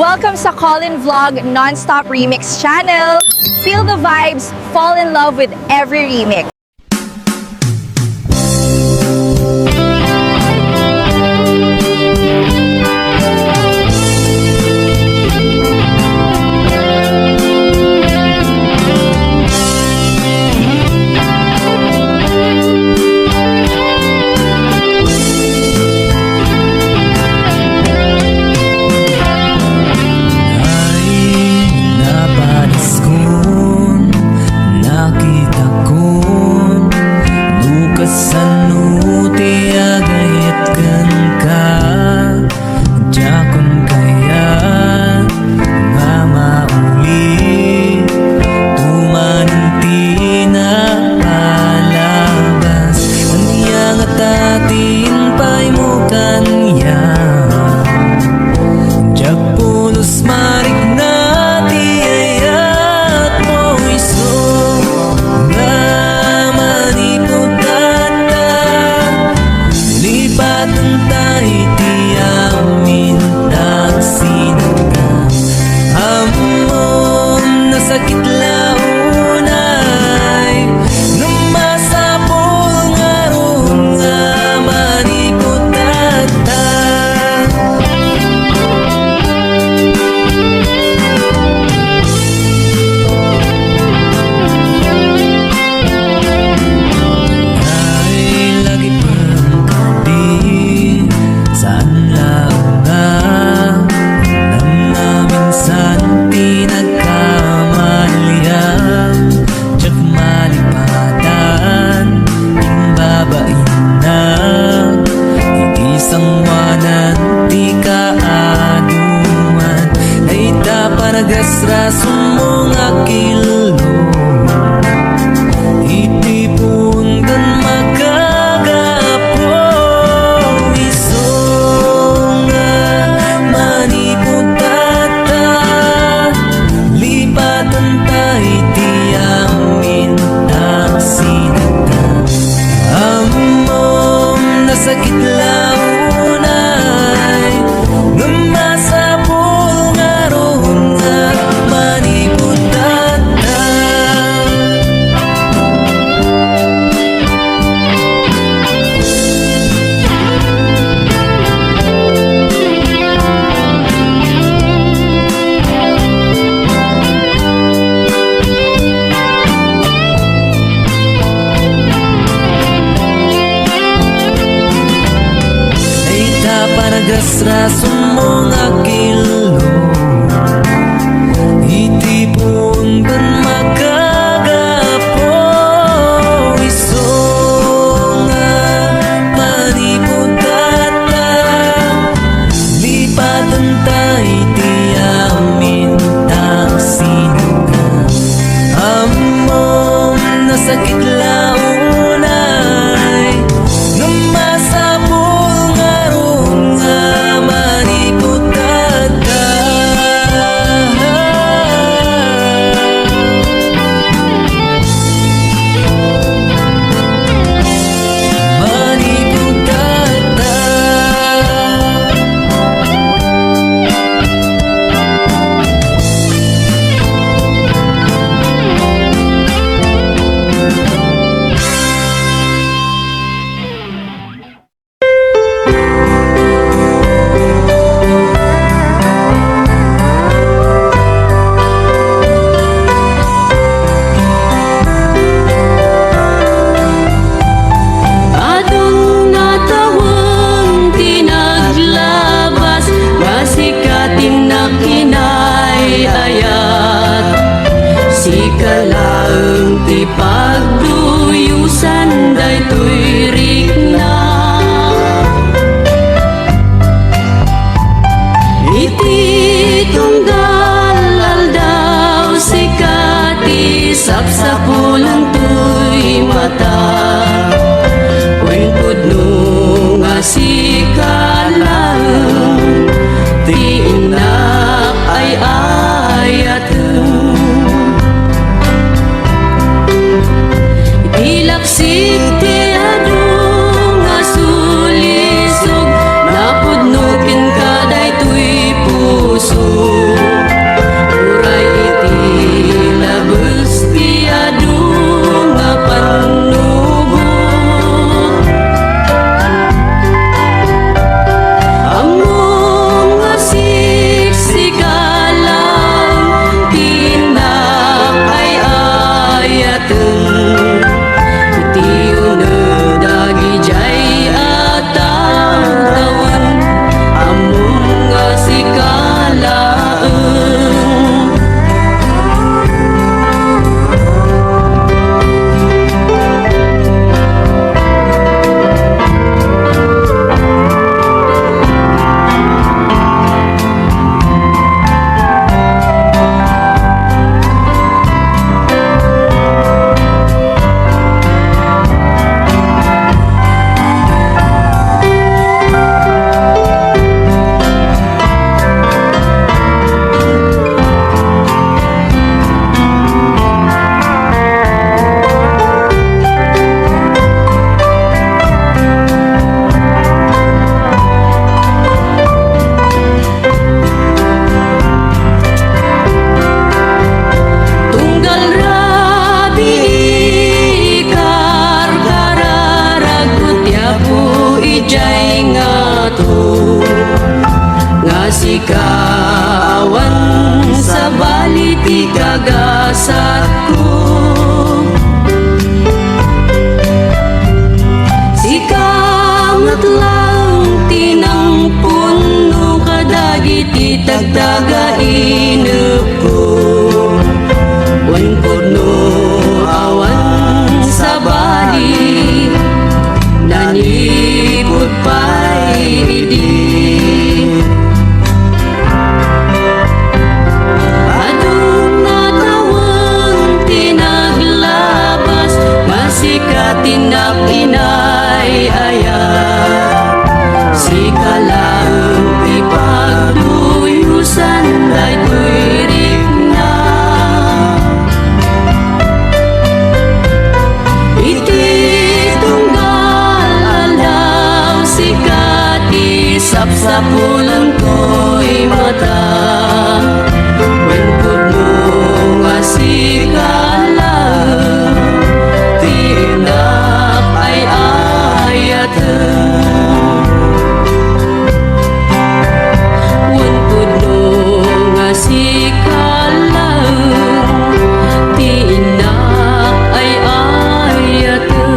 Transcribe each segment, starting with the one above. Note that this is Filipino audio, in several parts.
Welcome sa Colin Vlog Non-Stop Remix channel. Feel the vibes, fall in love with every remix. Raso mong akilo itipon kan makagapo iso nga maniputata lipatan tayo ti amin taksinaga amom nasakit launay numasabong arong pagduyusan daytoy rikna iti tunggal aldaw sikati sapsapulan to'y mata wen pudno nga sikalang ti inak ay ayateng ilaksik ti adung nga sulisog napudnukin ka daytoy kaawan sa baliti kagasat ko. Sikamat lang tinangpon no kadagiti tagtagainep ko. Wan no awan sa bali nanipod pa'y idi. Adong natawang tinaglabas masikatin na pinay-aya. Sikalang ipagduyusan ay tuwirik na. Iti tunggal daw sikati sapsapulang ko'y mata. Wengkod mo nga sikalang tinak ay ayatan. Wengkod mo nga sikalang tinak ay ayatan.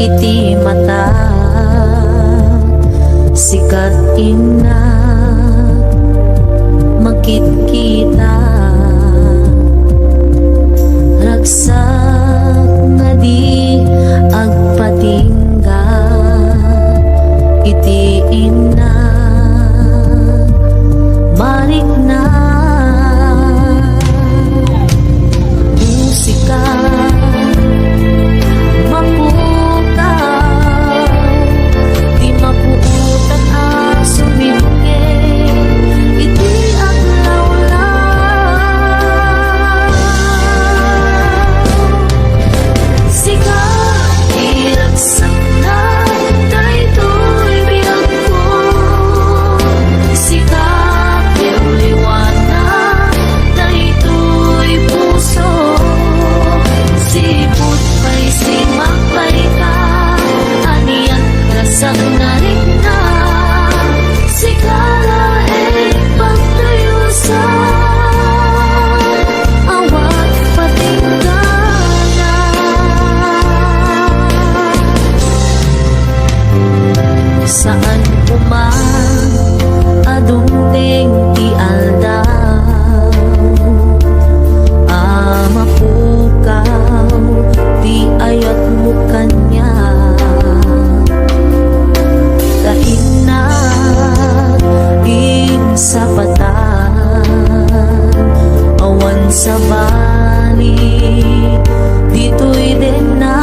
Iti mata sikat ina makit-kita ragsak nga di agpatingga iti ina balik na musika saan umang adungdeng ti aldaw amapukaw ti ayat mo kanya kainat sa patan awan sa bali dito'y din na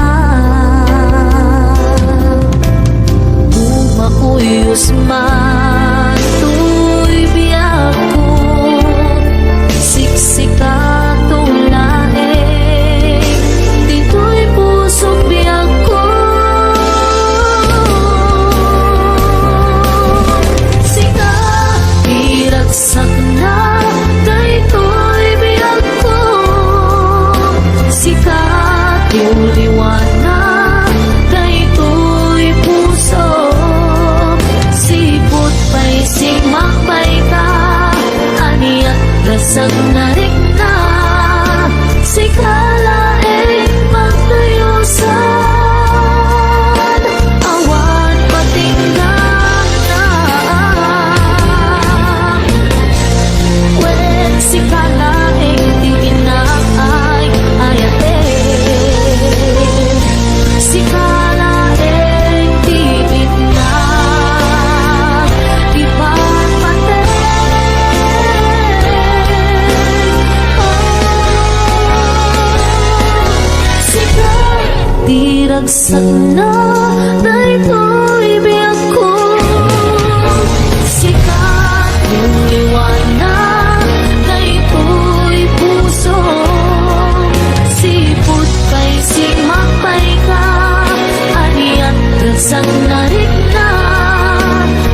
diragsak na daytoy biyak ko. Sikat yung liwanag daytoy puso. Sipot kay simapay ka, ariat ragsak na rin na.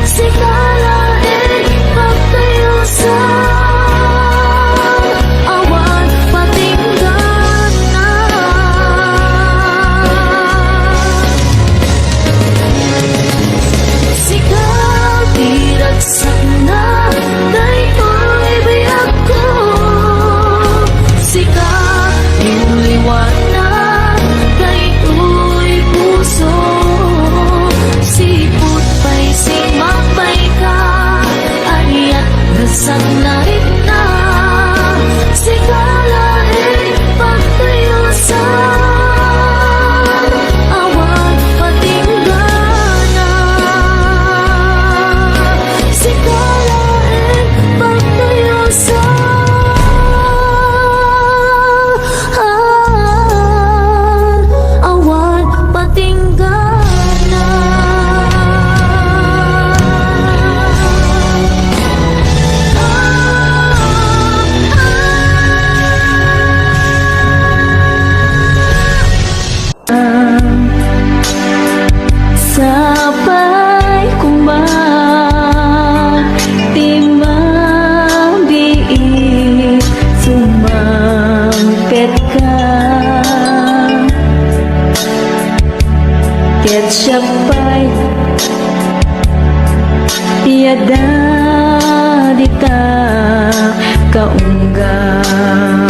Sikalain pagtayo sa awan patinggan na. Sigaw diragsak na daytoy biyak ko. Sigaw yung liwanag daytoy puso. Sipot pa'y simapay ka, ariat ragsak na rin na. Sigalain pagtayo sa awan patinggan na. Sigalain pagtayo sa awan patinggan na. Sabay kumagtimang diin, sumangpet ka. Ketchup pa'y tiada dita kaunggang.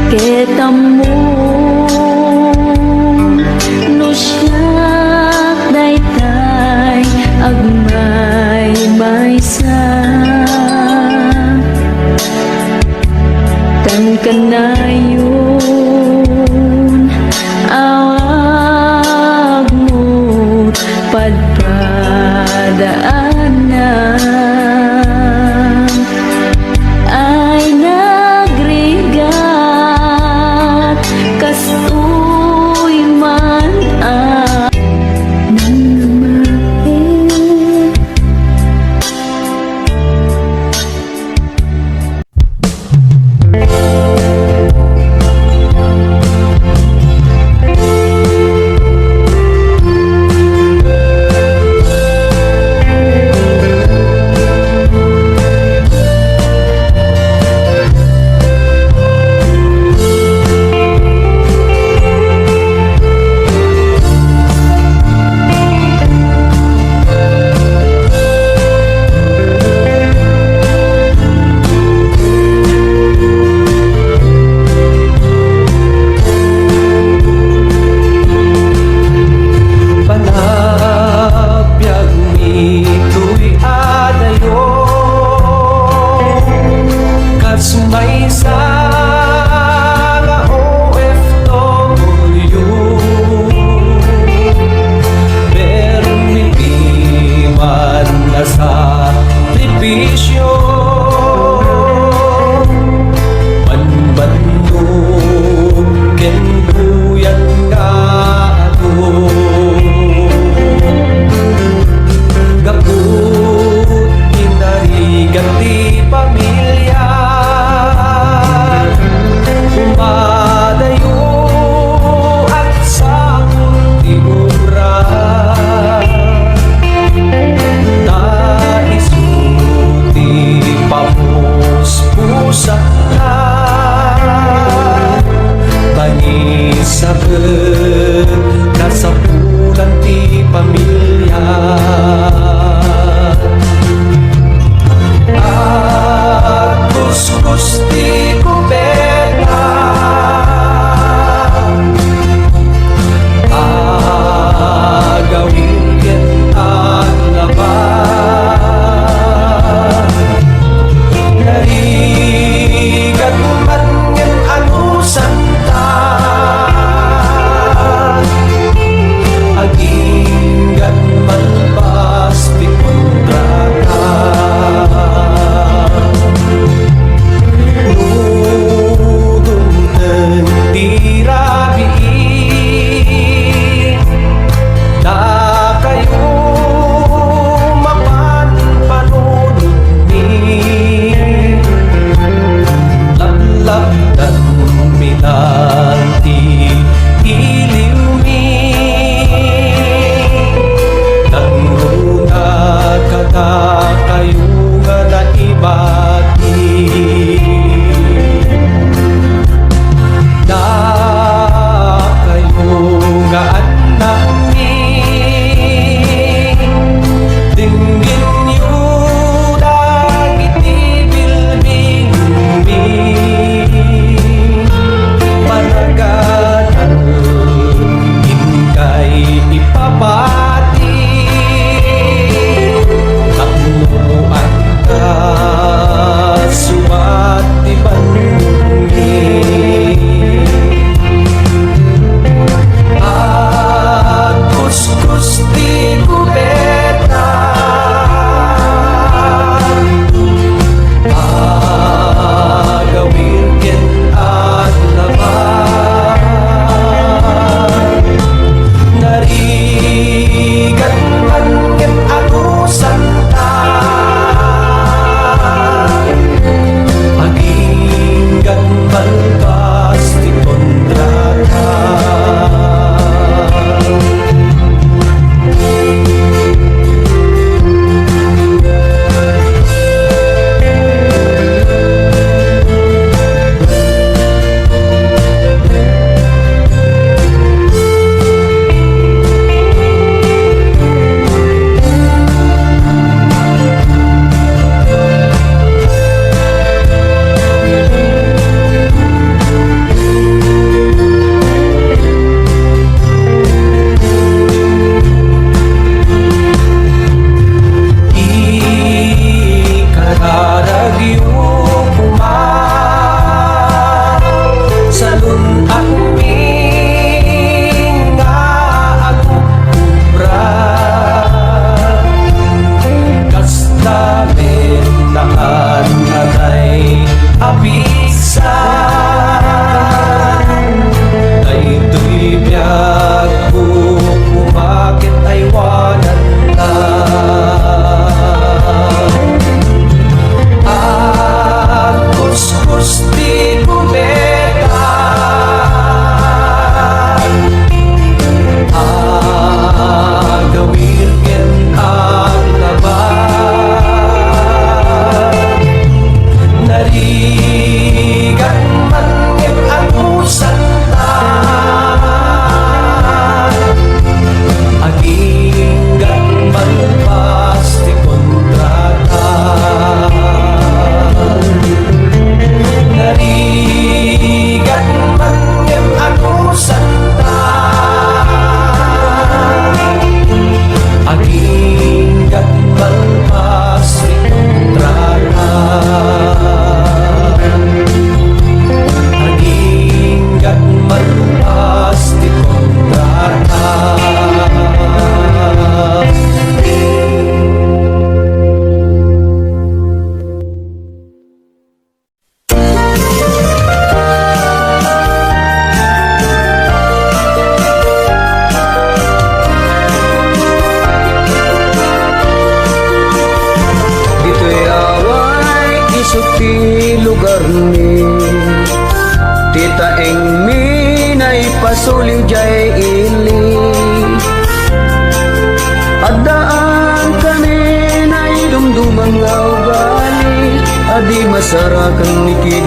Ketamo no siyak daytay agmay maysa. Kan kanayon awag mo padpadaanan ay nagrigat kastoy man nang namahin.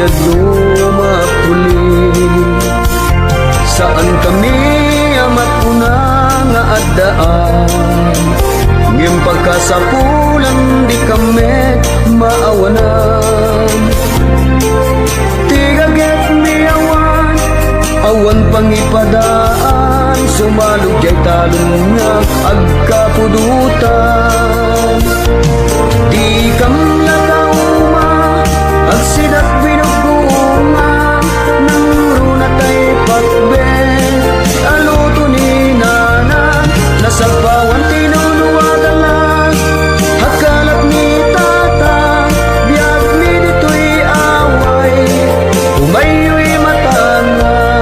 dumapuli. Saan kami amat una nga addaan, ngem pagkasapulan di kami maawanan. Tigaget mi awan, awan pangipadaan, sumalog jay talong nga agkapudutan. Di kam nakauma, agsidak binugunga, nang runatay patbe, aluto ni nana, nasapawan tinuluwagalas, hakalat ni tata, biyag mi dito'y away, umayo'y matangan.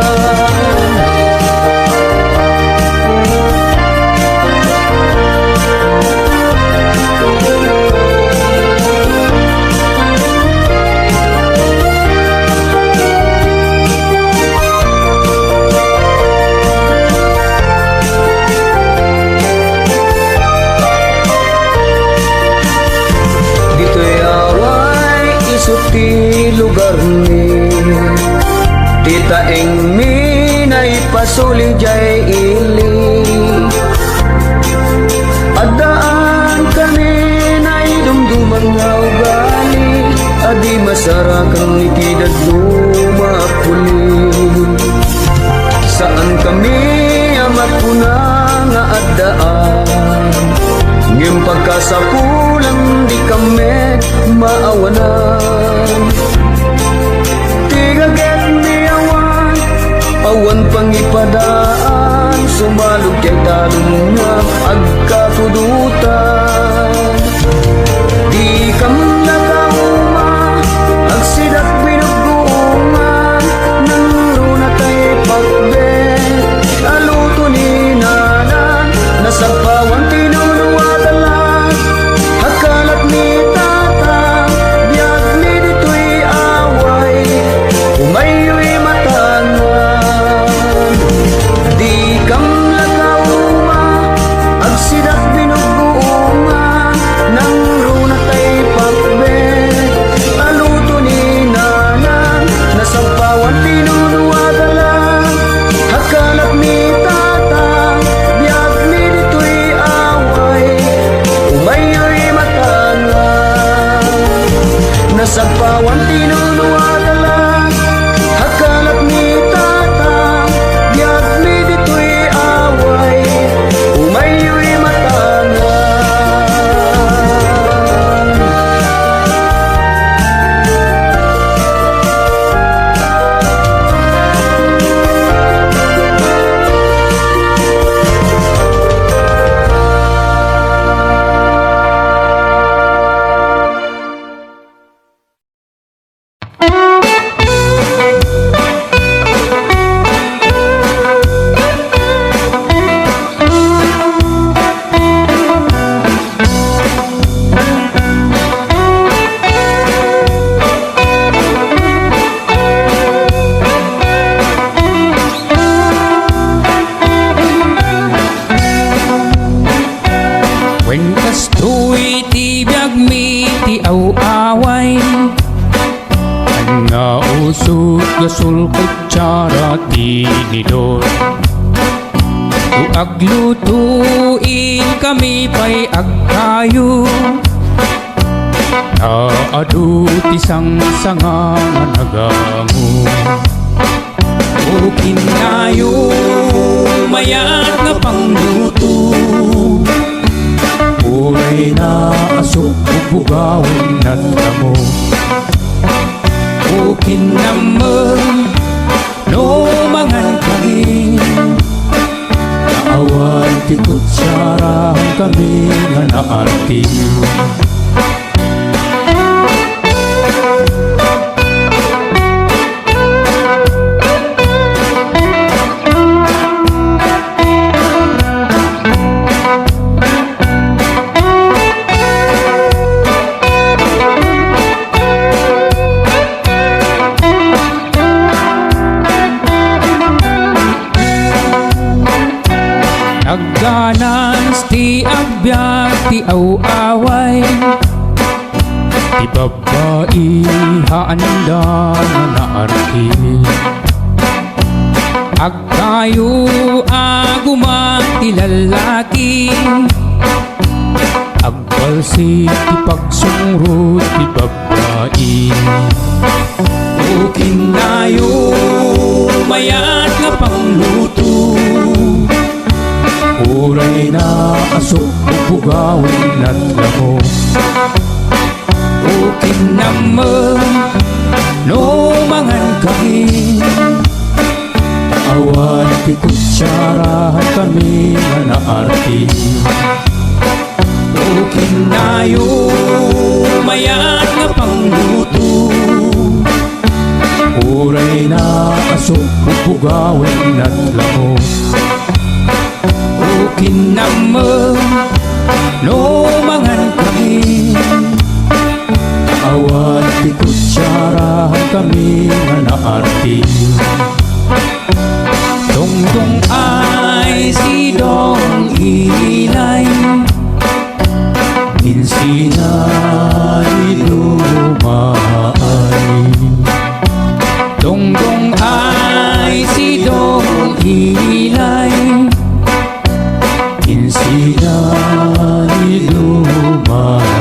Dito'y away isuti lugar ni, titaeng minay pasuli jay ili. Adaan kaninay dumduman nga ugali, adi masarakang itidad dumapuli. Saan kami amat puna nga addaan, ngem pagkasapulan di kami maawanan. Tigaget mi awan, awan pangipadaan, sumalog jay talong nga agkapudutan. Di kam nakauma, agsidak binugunga, nang runatay pakbe, aluto ni nanan, nasapawan tinuluwagalas, hakalat ni tata, biyag mi dito'y away, umayo'y matangan. Di kam nakauma, agsidak binugunga, nang runatay pakbe, aluto ni nanan, nasapawan tinuluwagalas, hakalat ni tata, biyag mi dito'y away, umayo'y matangan. Nasapawan tinuluwagalas, hakalat ni tata, biyag mi dito'y away, umayo'y matangan. When kastoy ti biyag mi ti aw-away, nga usog gasol kutsara ti nidor. Aglutuin kami pa'y agkayo, naadu ti sang-sanga nga nagamu. O kinayo mayat nga pangluto, uray na asok bubugawin na tamo. O kinamang no mangan kami, naawan ti kutsarang kami nga naarti. Nagganans ti agbyag ti aw-away, Ti babae handa na naarti Agkayo aguman ti lalaki Agbalsi ti pagsungrot ti babae Ukin nayo mayat nga pangluto Uray na asok bugawin at lamo Ukin naman no mangan kain Awan ti kutsarahan kami nga naarti Ukin nayo mayat nga pangluto Uray na asok bugawin at lamo Ukin naman no mangan kami Awan ti kutsarahan kami nga naarti Dongdong ay si Dong Ilay Minsina ilumaay Dongdong ay si Dong Ilay Minsina ilumaay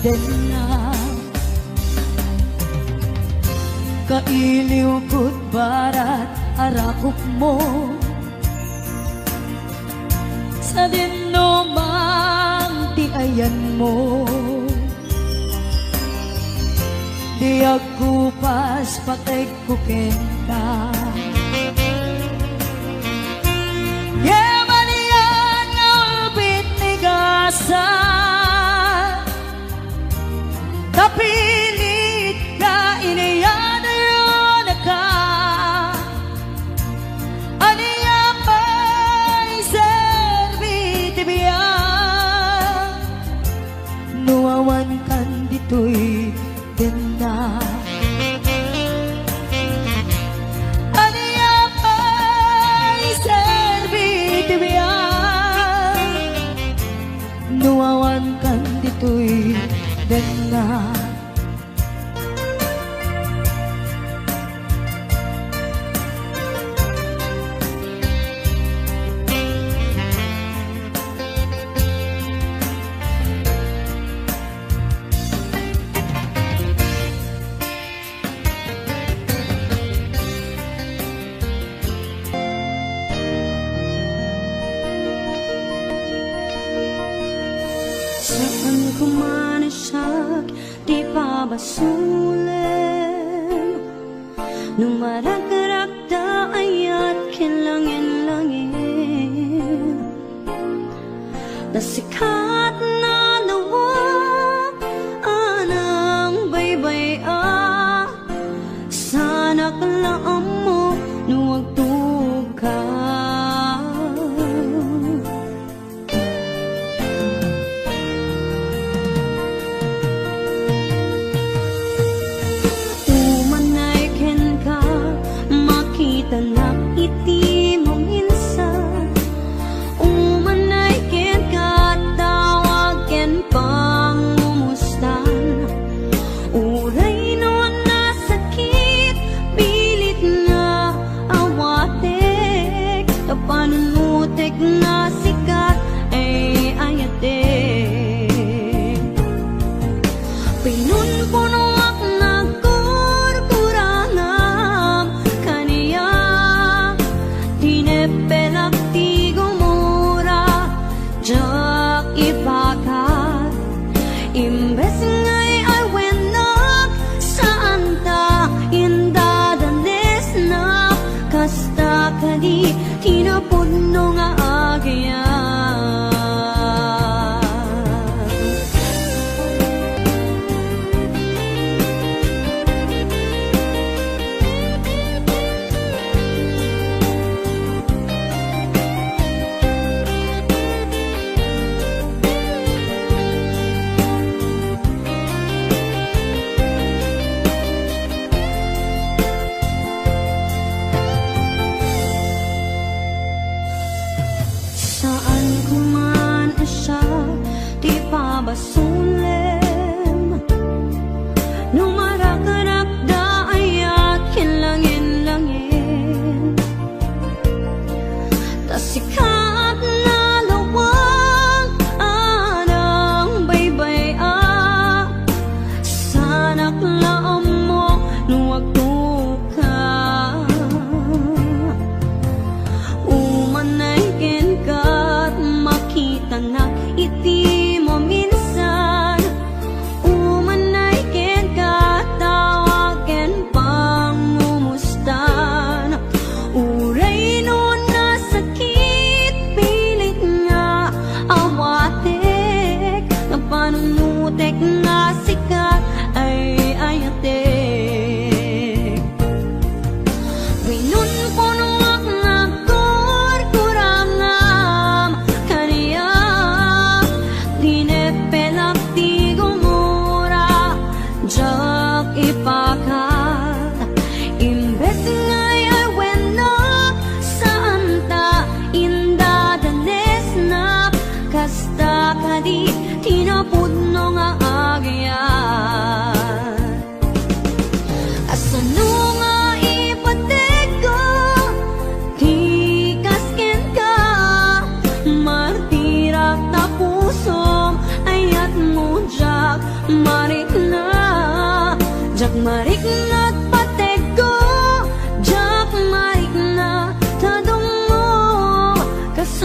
din na kailiw ko't barat arakop mo sa dinumang tiayan mo. Di ako pas patay kukin ka. Yemanian ngulbit ni gasa tapilit ka iniyan ayon ka aniya pa'y serviti biya nuawan kan dito'y ganda. Aniya pa'y serviti biya nuawan kan dito'y ganda. Saan ko man siyak di pabasulim Numarag-rag da ayat kinlangin-langin Nasikat na nawa anang baybay sana kalaam mo nuwag ka tanak iti mo minsan umanay ken katawag ken pangumustan uray no na sakit pilit nga awatek tapanunutek na sikat ay ayatek pinunpunuak na kurkuranam pelak ti gumura jak ipakat imbes ngay ay wenak saan ta indadanes na kasta kadi tinapuno nga agya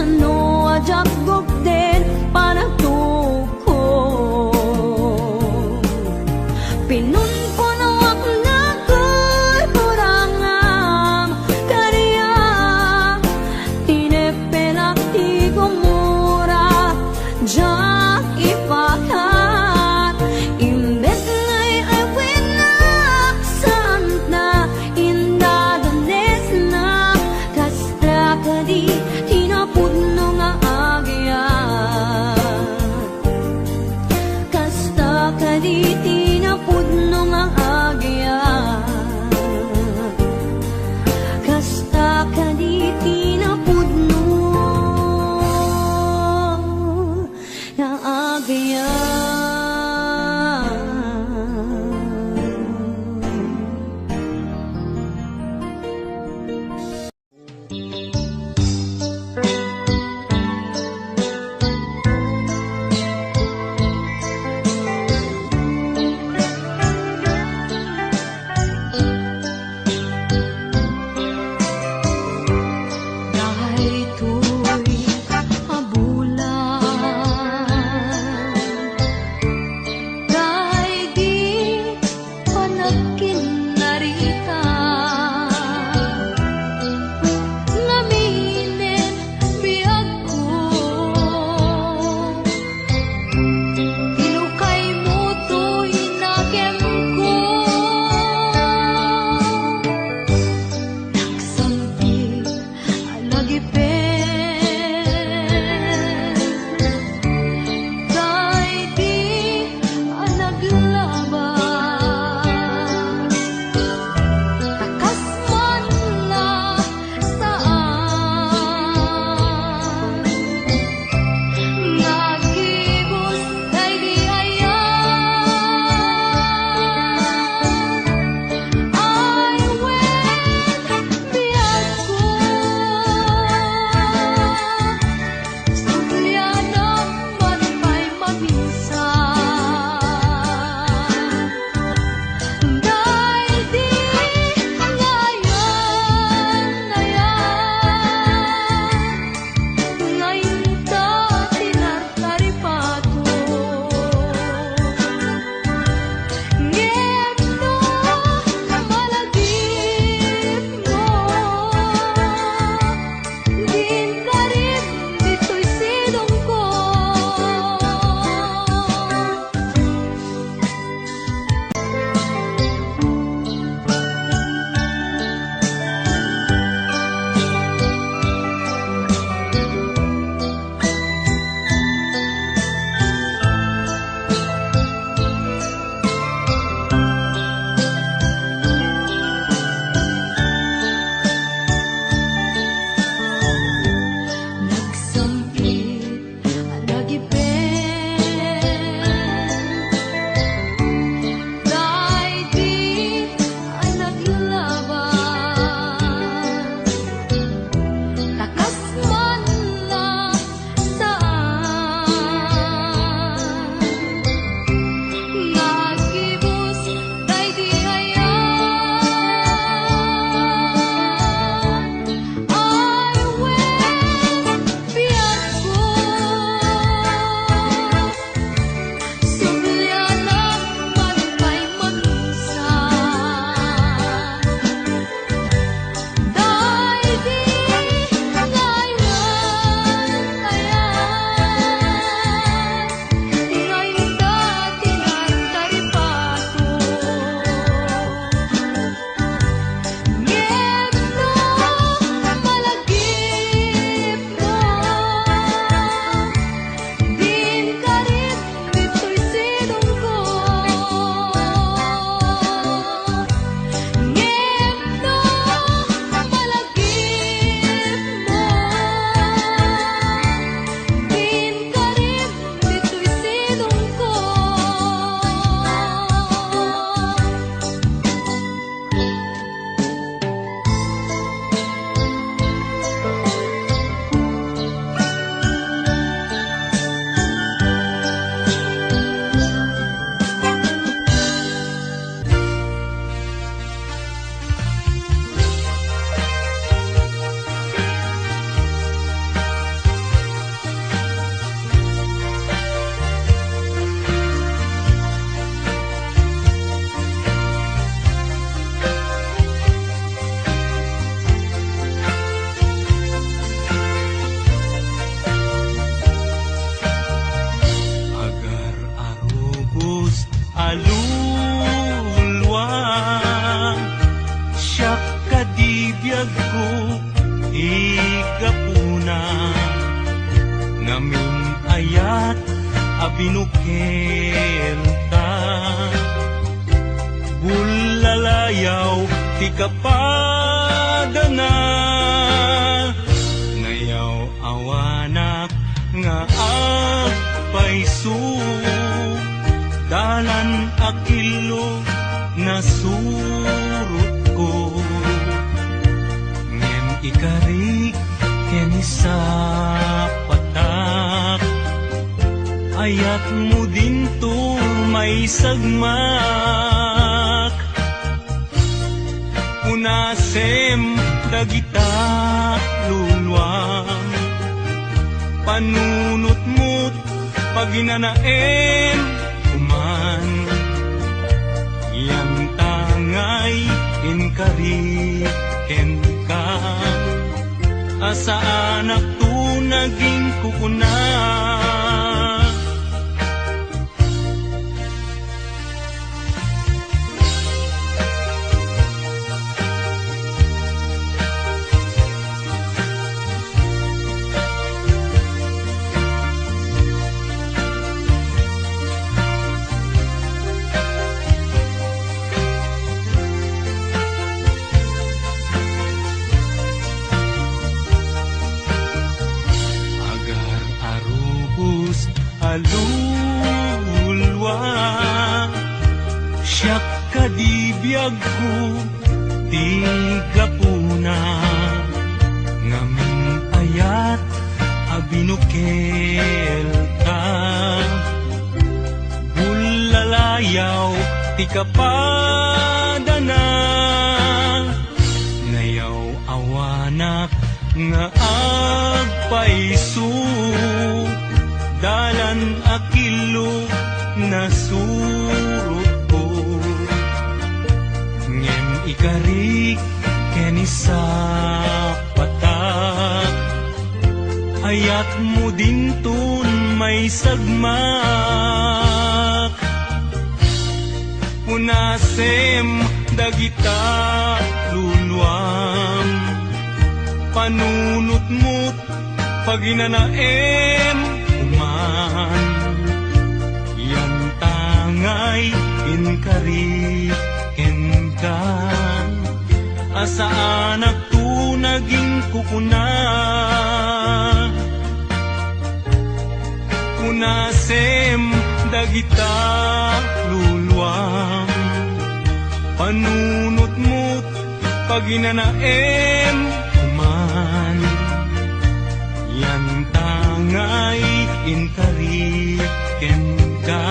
no ajak gugden panagtuko pinun ko no ak nakoy kurangam kariya tinepelak ti gumura jak ipakat imbes ngay ay winak santa indadanes na kastra kadi tinapudno nga agya abinukel ka. Bulalayaw ti kapadana, ngayaw awanak nga agpaisu, dalan akilo na surut ko. Ngem ikarik keni sa patak, ayat mo din to may sagmak. Unasem dagita luluang, panunot mo't paginanaem kuman. Yang tangay inkariken ka, asa anak tu naging kukuna. Alulwa, siyak kadibiyag ko, tigapuna, ngamin ayat, abinukel ka. Bulalayaw, tikapadana, ngayaw awanak, nga agpaisu, dalan akilo na surut ko. Ngem ikarik keni sa patak, ayat mo din tun may sagmak. Unasem dagita luluam, panunot mo't paginanaem kuman. Yan tangay inkariken ka, asa anak tu naging kukuna. Unasem dagita luluam, panunot mo't paginanaem kuman. Yan tangay inkariken ka,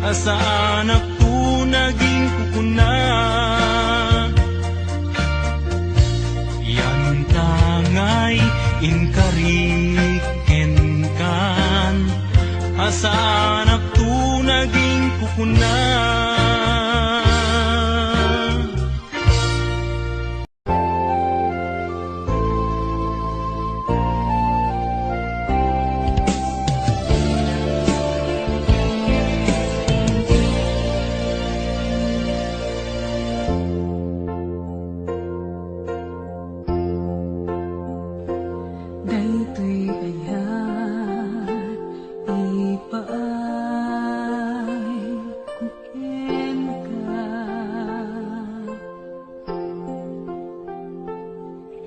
asa anak tu naging kukuna. Yan tangay inkariken ka, asa anak tu naging kukuna. Daytoy ayat ipaay kuken ka,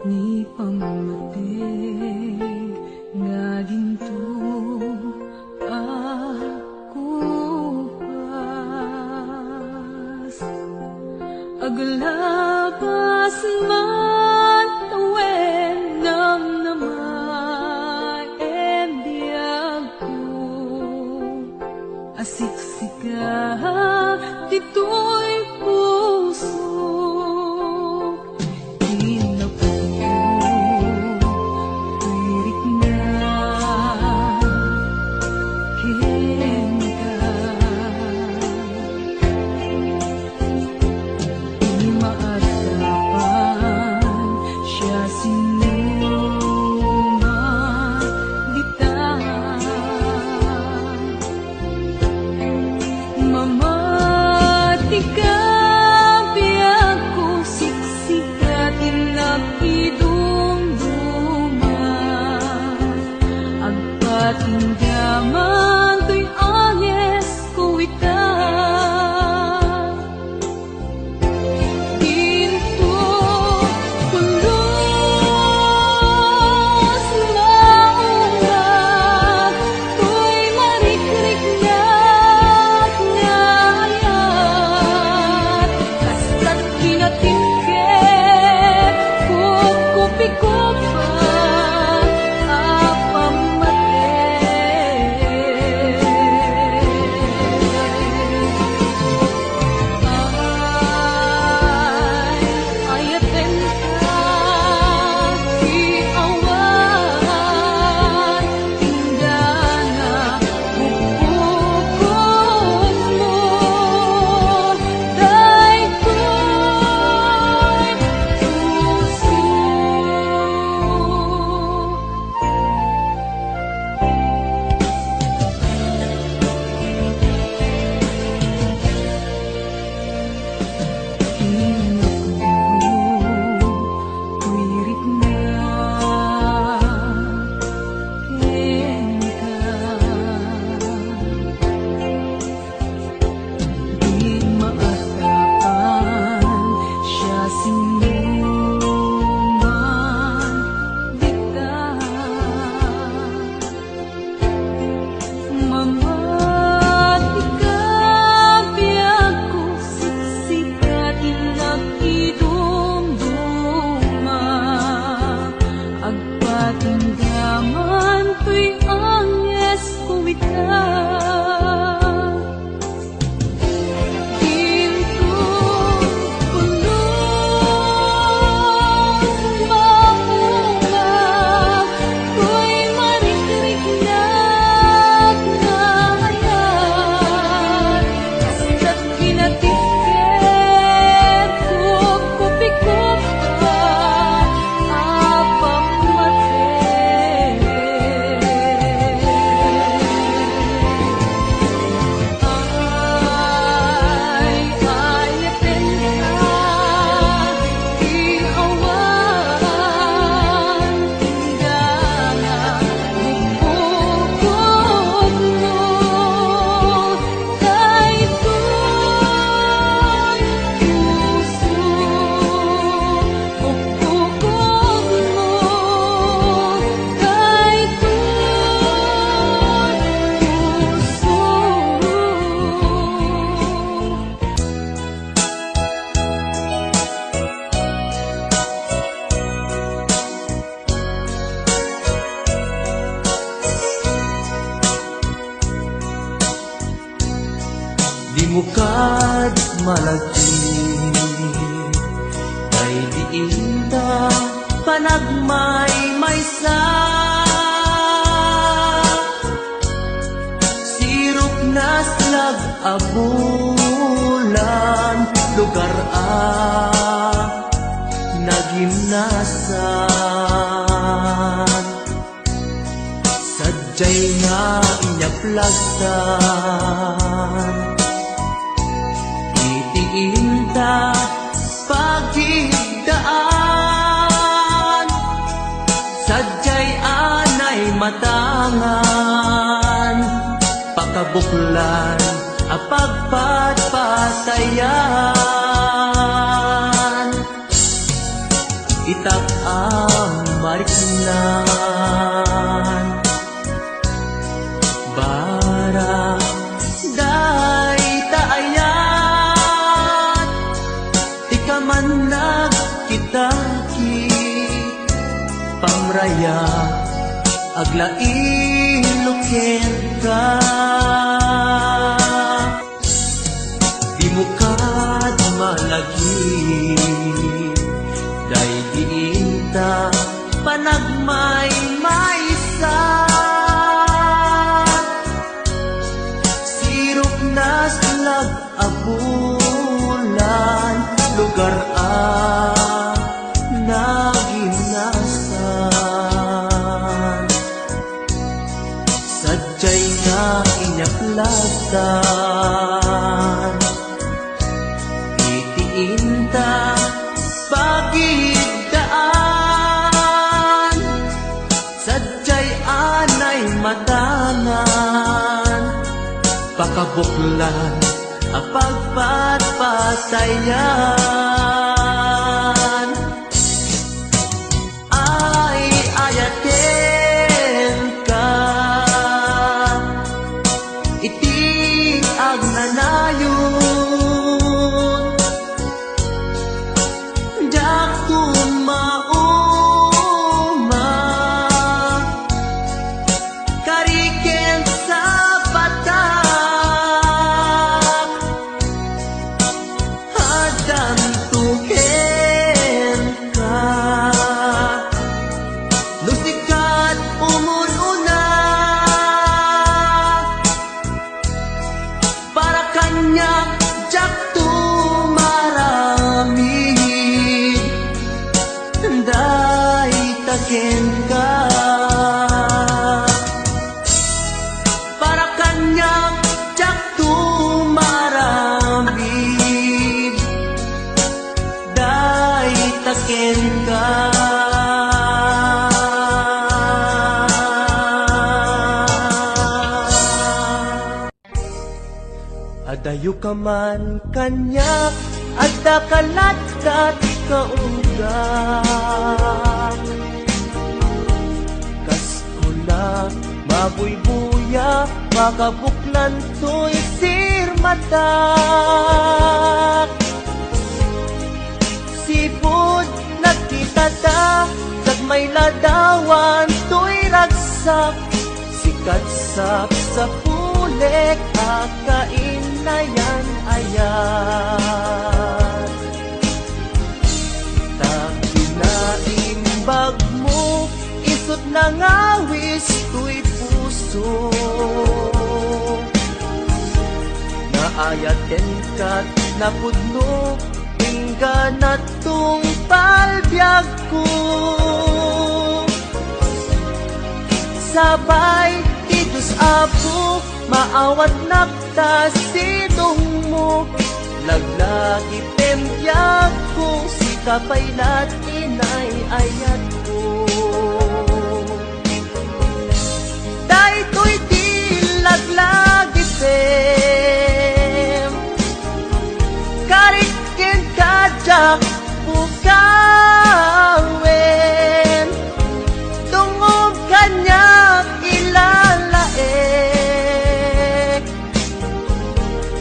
ni pamamateg nga ginto ako pas, aglabas man tawen nam naman biyag ko, asiksika dito'y puso. Tirik na ken ka, di maadapan siya sinuma bitahan. Mamati ka biyag ko, siksikat inakidumduma, agpatinggaman malagi kay diinda panagmay maysa sirok naslag abulan lugar nagimnasan sadyay nga inyaplagtan itiinta pagigdaan sadyay anay matangan pakabuklan apagpatpatayan itak ang mariknan bara day taayan ika man nagkitaki pamraya aglain luken ka di mo kad malagi day diinta panagmay maysa sirok naslag abulan lugar nagimnasan sadyay nga inyaplagtan itiinta pagigdaan sadyay anay matangan pakabuklan apagpatpatayan ay ayaten ka iti agnanayon jak tumauma kariken sa batak hadam tuken ka lusikat umuruna para kanya jak tumarami day taken ka para kanya jak tumarami day taken ka adayo ka man kanya adda kalatkat kaunggak kaskula mabuybuya makabuklan to'y sirmatak sipod nagkitata kag may ladawan to'y ragsak sikatsap sa pulek akain na yan ayan takina'imbag mo isot na ngawis to'y puso naayaten kat napudno hingga na tong palbyag ko sabay Diyos Apo, maawat nakta sidong mo laglagi pempyag ko si kapaylat inay ayat ko daytoy di laglagi pem karikin kajak bukawen tungog kanya ilalaek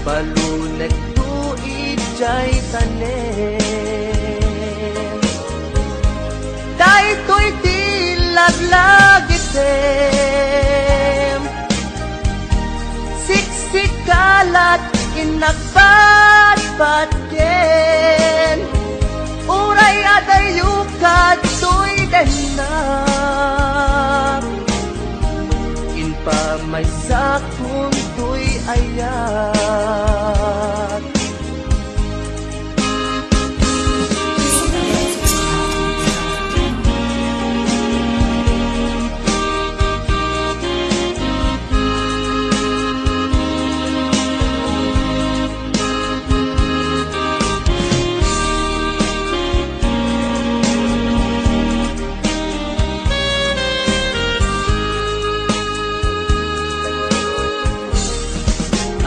palunek tu ijay tanem daytoy di laglagi tem siksikalat inagbat patken uray adayo katoy denak inpa may sakon to'y ayat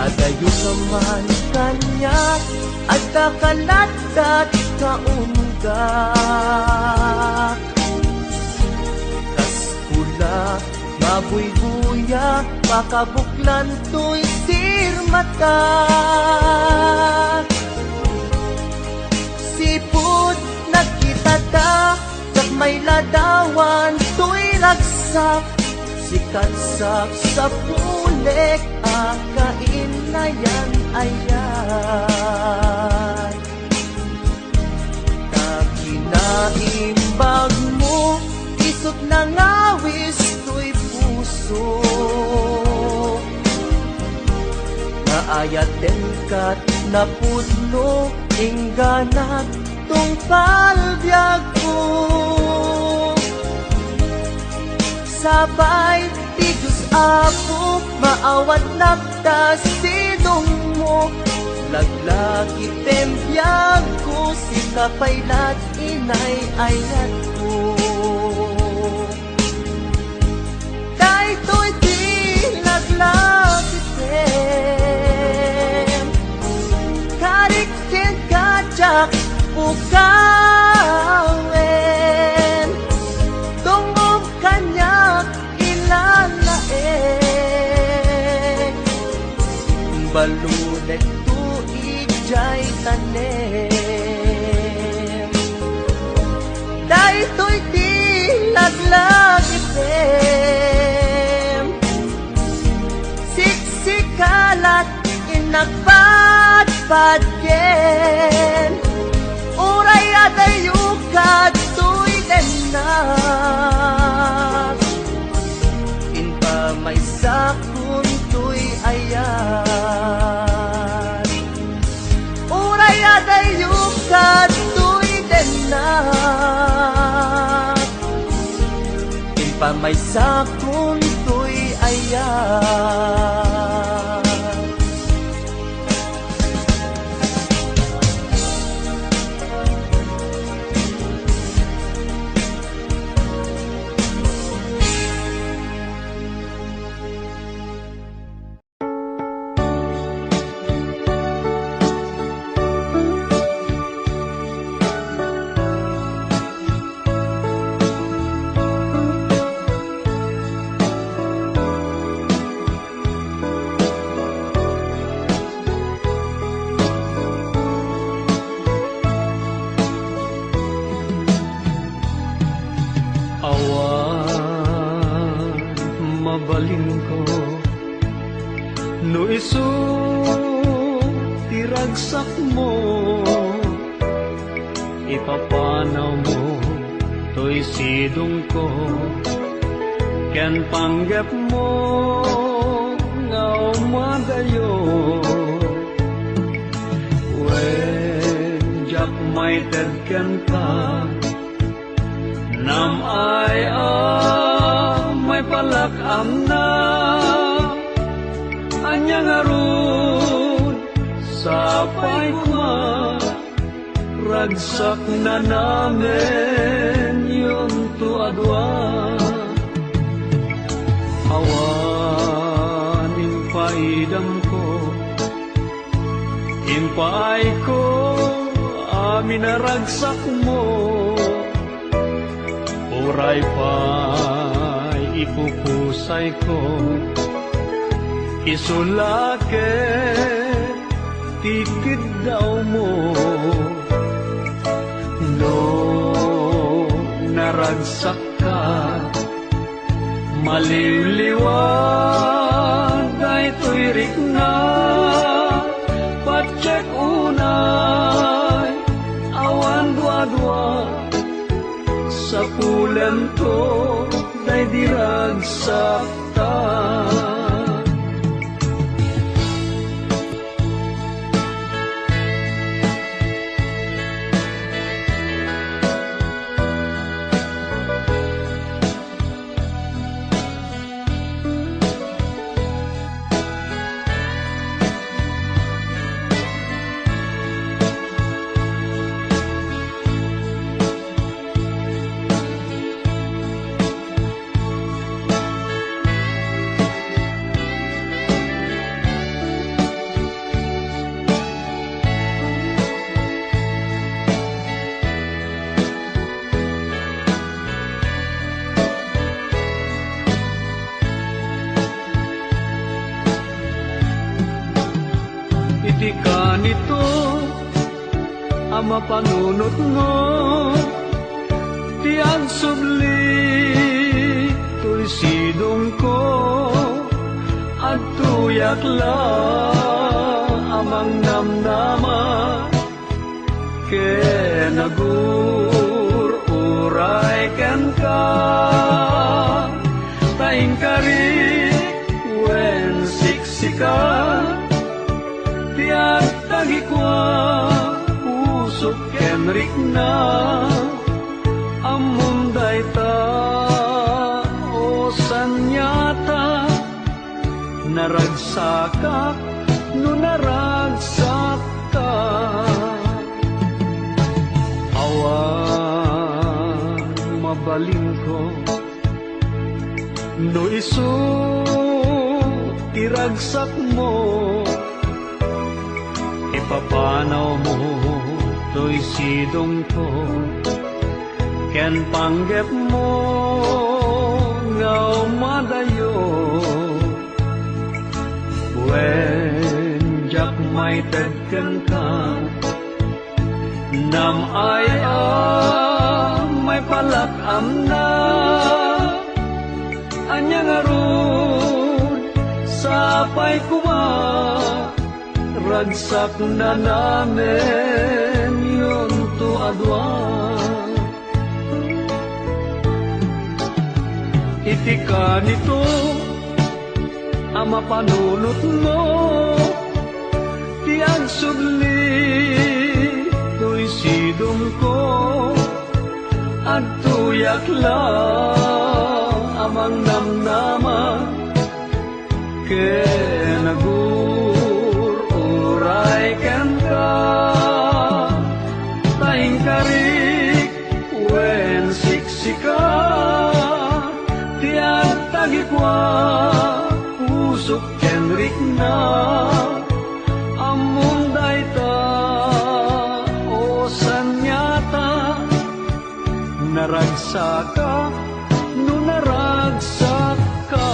Adayo kaman kanya at kakalatat kaunggak kas kula mabuy-buya makabuklan to'y sirmata sipud nakitata kag may ladawan to'y ragsak sikatsak sa pulek akain na yan ayan kakinaimbag mo isot na ngawis to'y puso naayaten kat napudno ingganat tong palbyag ko sabay ti Diyos Apo maawat nakta sinong mo laglagi tembiyag ko si kapaylat inay ayat ko dahil to'y di laglagi tem karikin kajak bukawen tungong kanyak ilalaeng balunek tuig jay tanem dahil to'y di laglagipem siksikalat inagpadpadken uray adayo kato'y denak inpa may sakon to'y ayan uray adayo kato'y denak inpa may sakon to'y ayan mabalin ko no isu tiragsak mo ipapanaw mo to'y sidong ko ken panggap mo nga umadayo when jak may tedken ka nam ay may palakam na anyang arun sapay kuma ragsak na namin yung tuadwa awanin paidam ko impay ko amin na ragsak mo uray pa'y ipupusay ko isulake tikid daw mo no naragsak ka maliliwan dahil tuwirik na patsek una ganto day dirag sakta. Iti ka nito ang mapanunot mo, tiyang subli to'y sidong ko at tuyak la amang namnama ke nagur-uray ken ka taing kari wen siksika tiyak tagikwa usok kenrik na amunday ta o sanyata naragsaka no naragsak ka awan mabalin ko no iso iragsak mo ipapanaw mo to'y sidong ko ken panggep mo ngaw madayo wen jak may tedken ka nam ay may palakam na anyang arun sapay kuma ragsak na namin yun to adwa. Iti ka nito ang mapanunot mo, tiyang subli to'y sidong ko at tuyak lang amang namnama ke nagur-uray ken ka taing karik wen siksika tiyak tagikwa usok kenrik na amunday ta o sanyata naragsaka no naragsak ka.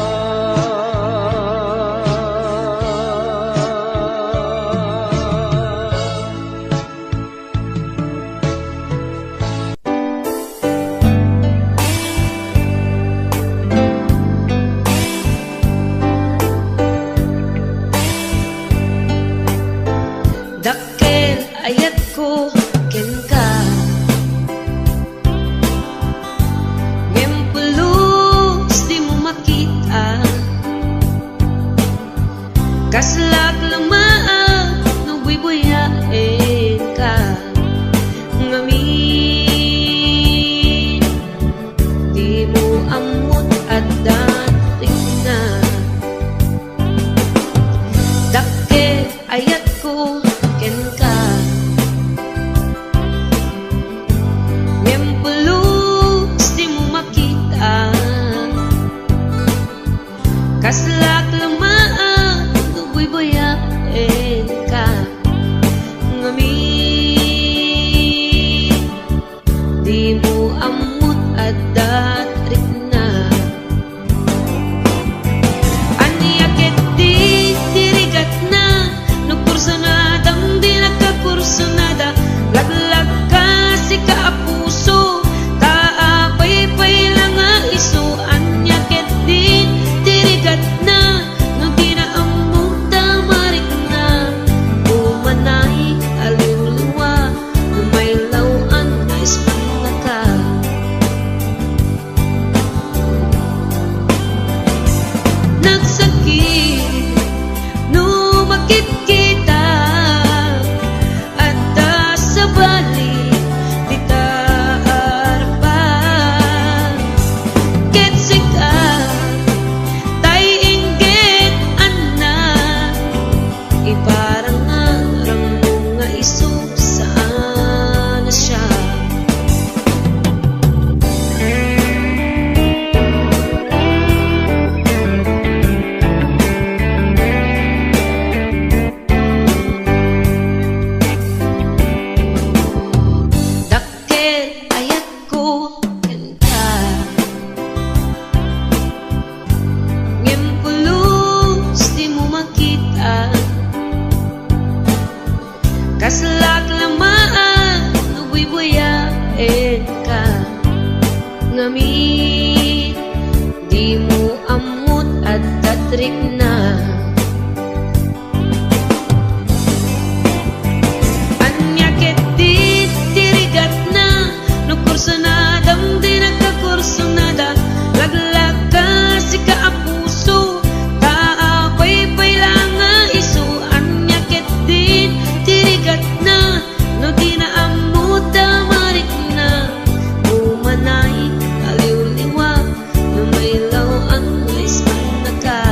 Dakkel ayat ko ken ka ngempulus di mo makita kaslak lamaan no buibuyain ka ngamin di mo amot at dating na dakkel ayat ko ken ka ngempulus di mo makita kaslak lamaan no buibuyain ka ngamin di mo amot at datrik na aniyak di dirigat na no kursanadang di nagkakursanada laglag ka si kaapuso taapay-pay lang nga iso anyaket din dirigat na listrik na. Anya ket tirigat na, no kurso na dam di nagkakurso na da. Laglag ka si kaapuso, taapay-pay lang nga iso. Anya ket tirigat na, no di na amuta marik na. Umanay aliw-liwa, no may law ang isang naka.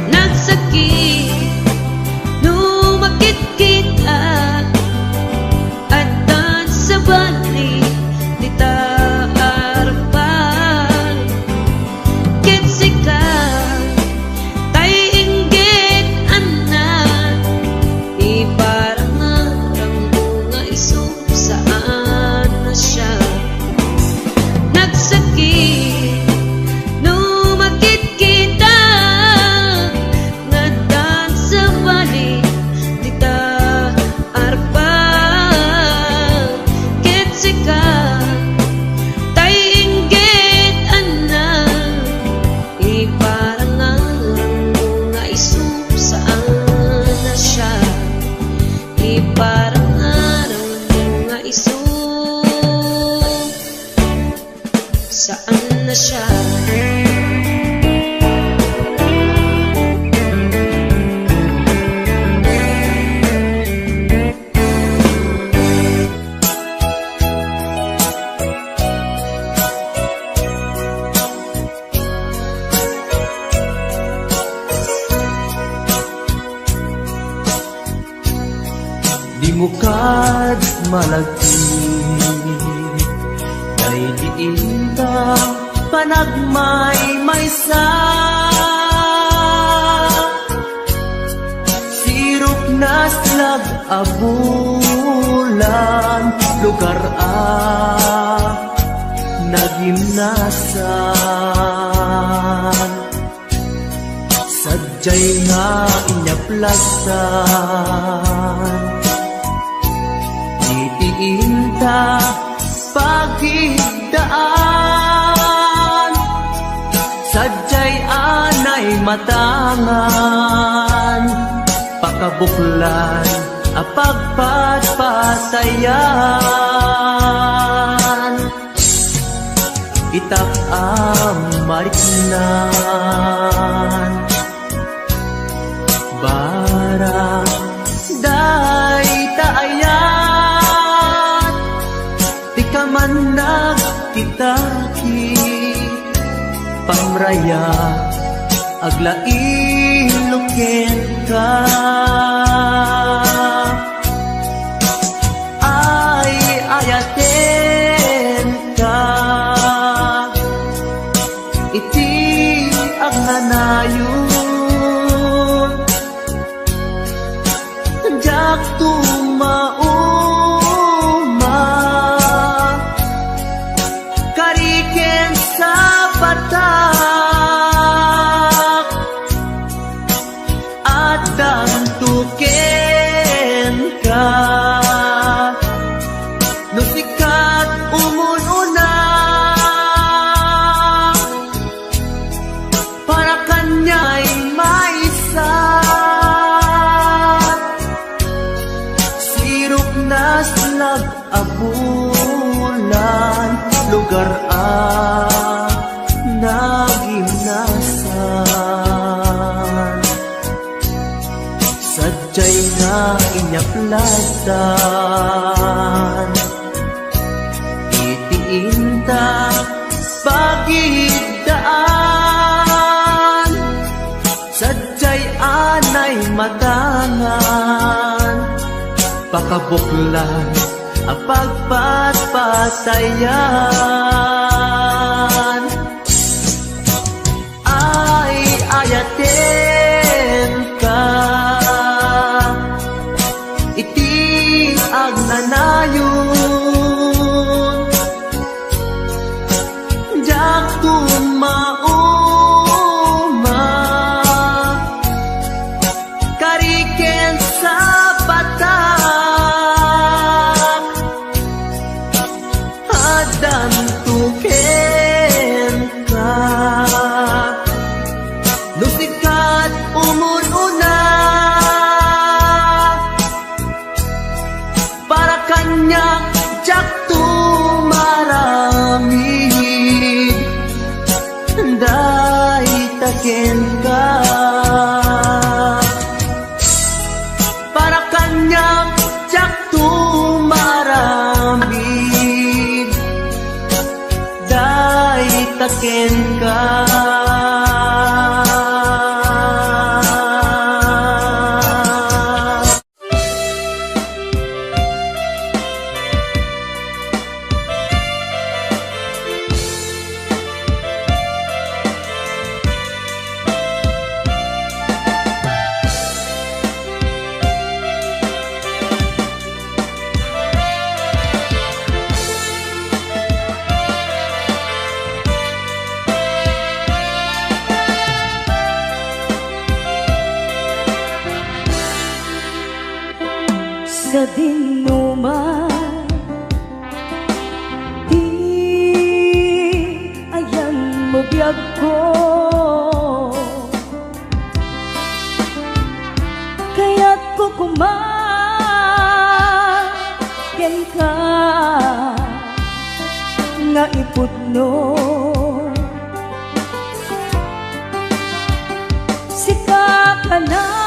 Nagsakit, numakit kita, at dan sa bali, di taarpan. Kitsika, tay inggit, anak, iparang narang bunga iso, saan na siya? Nagsakit, numakit kita, ngadan sa bali, di taarpan. Kitsika, tay inggit, anak, iparang narang bunga iso, saan na siya? Iparang narang bunga iso, saan na siya? Di mo kad malagti, kay diinta panagmay maysa. Sirop na slag abulan, lugar nagimnasan. Sadyay nga inyaplasan, itiinta pagigdaan. Sadyay anay matangan, pakabuklan apagpatpatayan. Itak ang mariknan, bara day taayat. Di ka man nagkitaki, pamraya aglain ka. Ay ayaten ka, iti agnanayon. Jak tumauma, kariken sa patak, at dantuken ka. No sikat umununa, para kanya'y maisa. Sirop na slag abulan, lugar nagimnasan. Sadyay nga inyaplasan, itiinta pagigdaan. Sadyay anay matangan, pakabuklan apagpatpatayan. Ay ayaten ka, iti agnanayon. Jak tumauma, kariken sa patak, adan tuken ken ka. Para kanyak jak tumaramid, day taken ka. Sa dinuman di ayan mo biyag ko, kaya't kukumaken ka nga ipudno. Sika ka na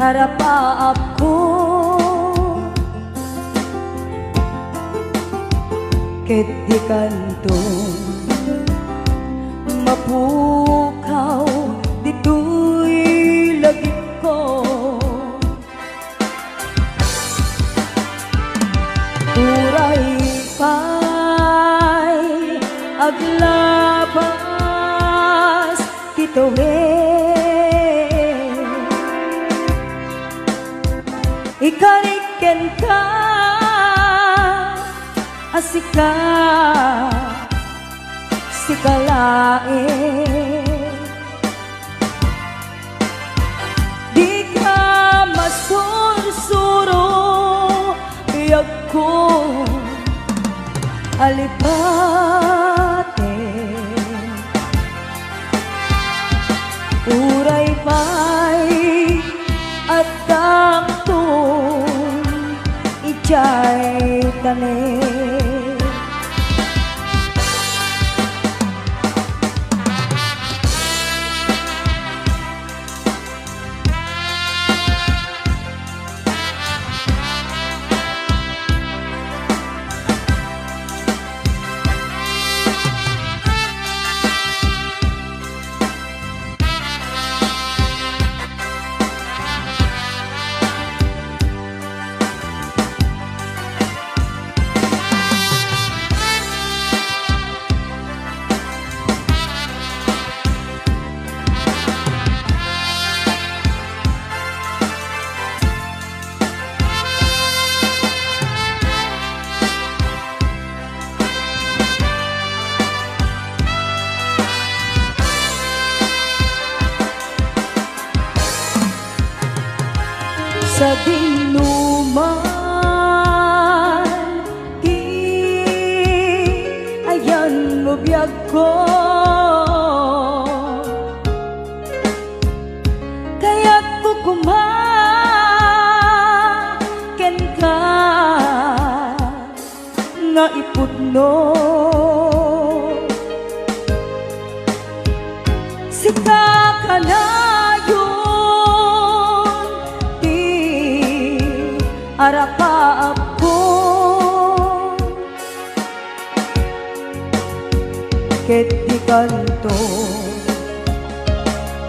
arapaap ko, ket di kanto mapukaw dito'y lagip ko. Uray pa'y aglabas kituwid, ikariken ka asika sikalae, di ka masursuro biyag ko alipate. Uray pa'y at ijay tane. Sa dinuman di ayan mo biyag ko, kaya't kukumaken ka nga ipudno. Sika ka na arapaap ko, ket di kanto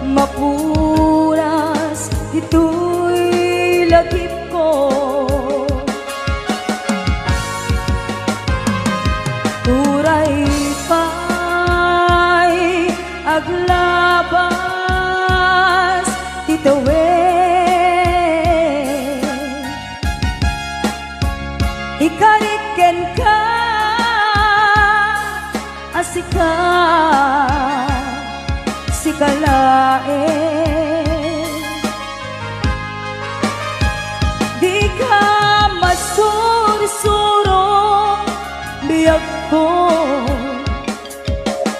mapuras ito'y lagip ko. Uray pa'y aglabas titawid, ikariken ka asika sikalae, di ka masursuro biyag ko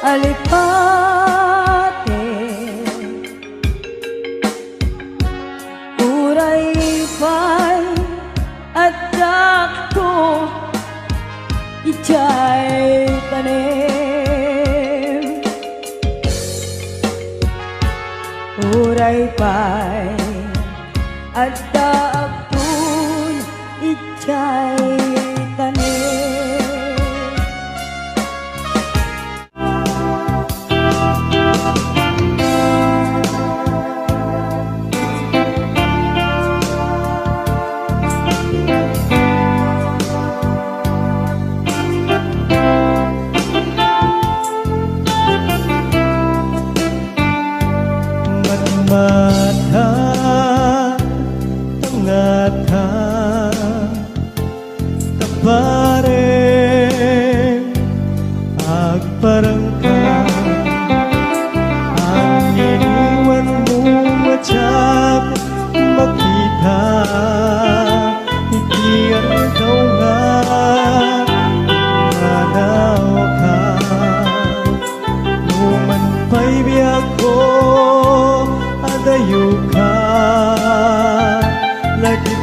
alipate. Uray pa'y at dakto ijay tanin.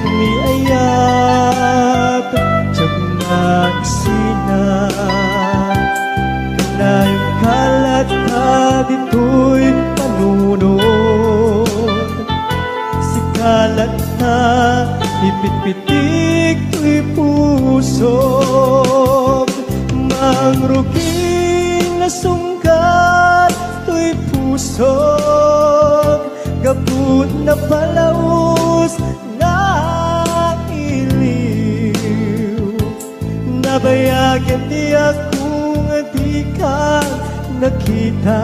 niayat Tiyag na isina Kanayong kalat ka dito'y panunod Si kalat na ipitpitik to'y pusog Mangruging na sungkat to'y pusog Gabut na palaos na iliw Nabayagan di akong di ka nakita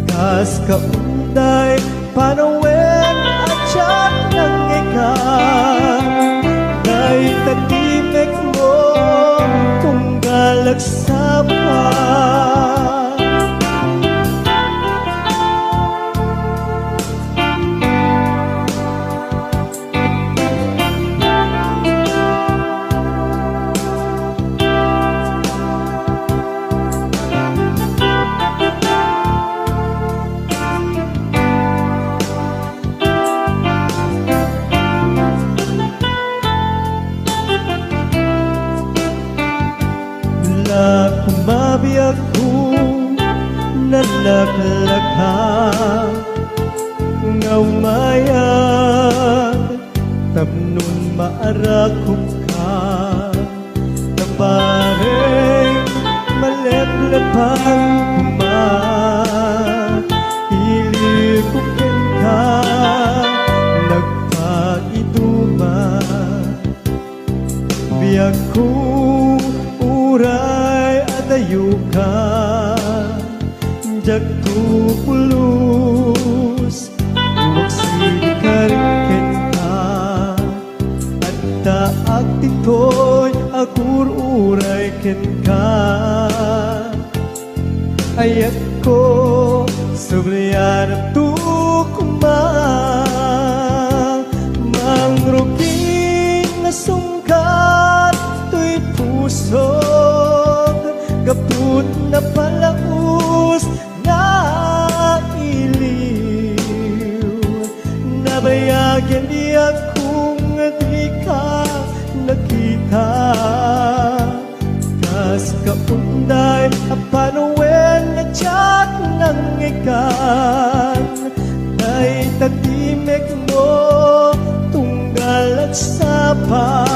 Kas kaunday panawen at siyak ng ikaw Dahil tatimek mo kung galagsapan Kumabi ako nalaklaka Ngaumayag Tapnon maarakop ka Nabareng maleplepang Ilikukin ka Nagpaiduma Biyak ko uray adayo ka Jak tu pulus Waksilikan ka At daak tito'y agur uray ken ka Ayat ko sublian at tukuma Mangruging na sungkat to'y pusog Gaput na palaus na iliw Nabayagan di akong di ka nakita Kas kaunday apanuwen na tiyak ng ikan Dahil tatimek mo tunggal at sapa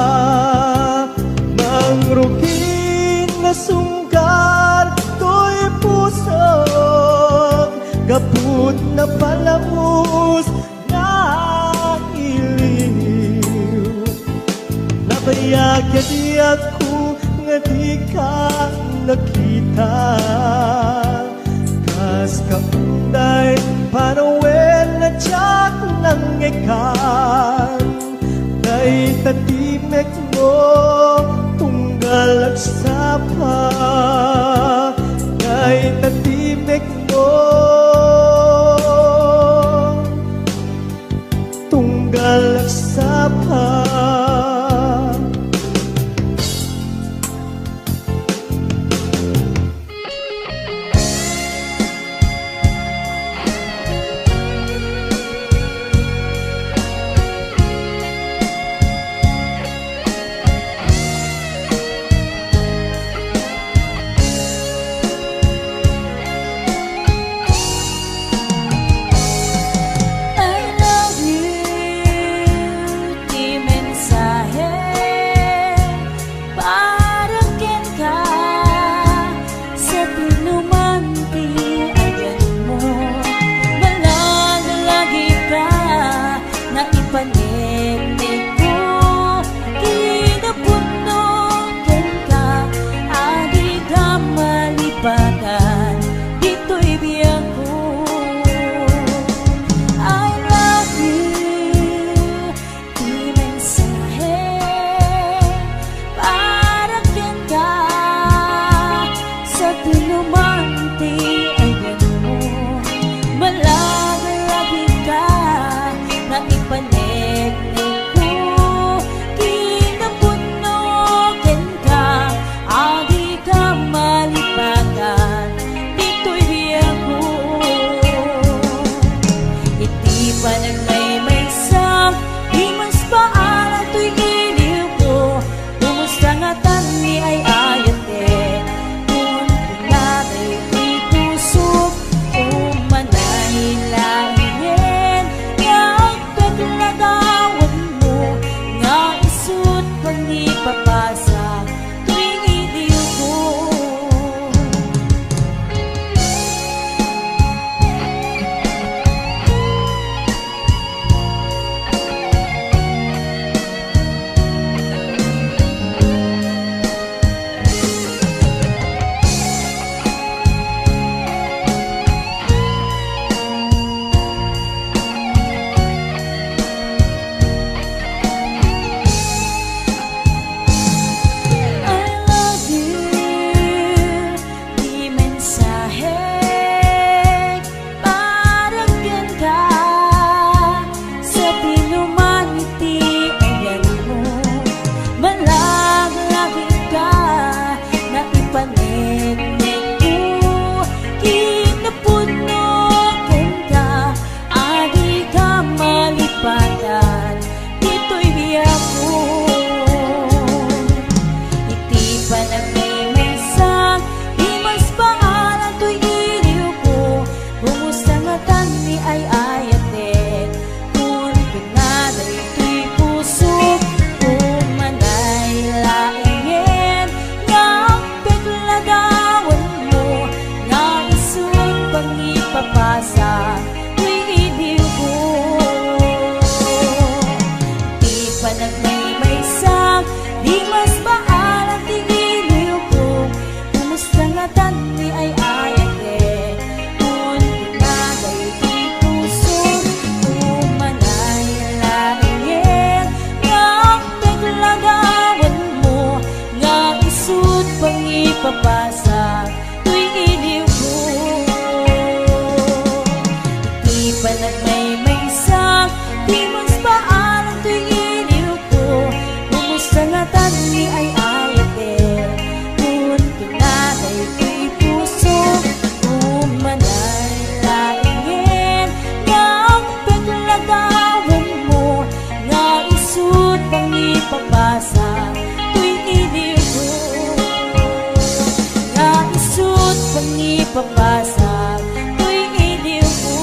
Mangruging na sungkar to'y pusog Gaput na palamus na iliw Nabayagan di ako nga di ka nakita Kas kaunday panawen na tiyak ng ikan Dahil tatimek mo tunggal agsapa Dahil tatimek mo tunggal agsapa panagmaymaysang di mas baal ang tingin ko. Kumusta nga tani ay ayate kung pinagay di puso umanay laingin nga paglagawan mo nga isud pang ipapasa tuwing iliw ko. Di panagmaymaysang di mas baal ang tuwing iliw ko. Kumusta nga tani ay ayate kung pinagay di puso umanay laingin nga paglagawan mo nga isud pang ipapasa tuwing iliw ko. Nga isud pang ipapasa tuwing iliw ko.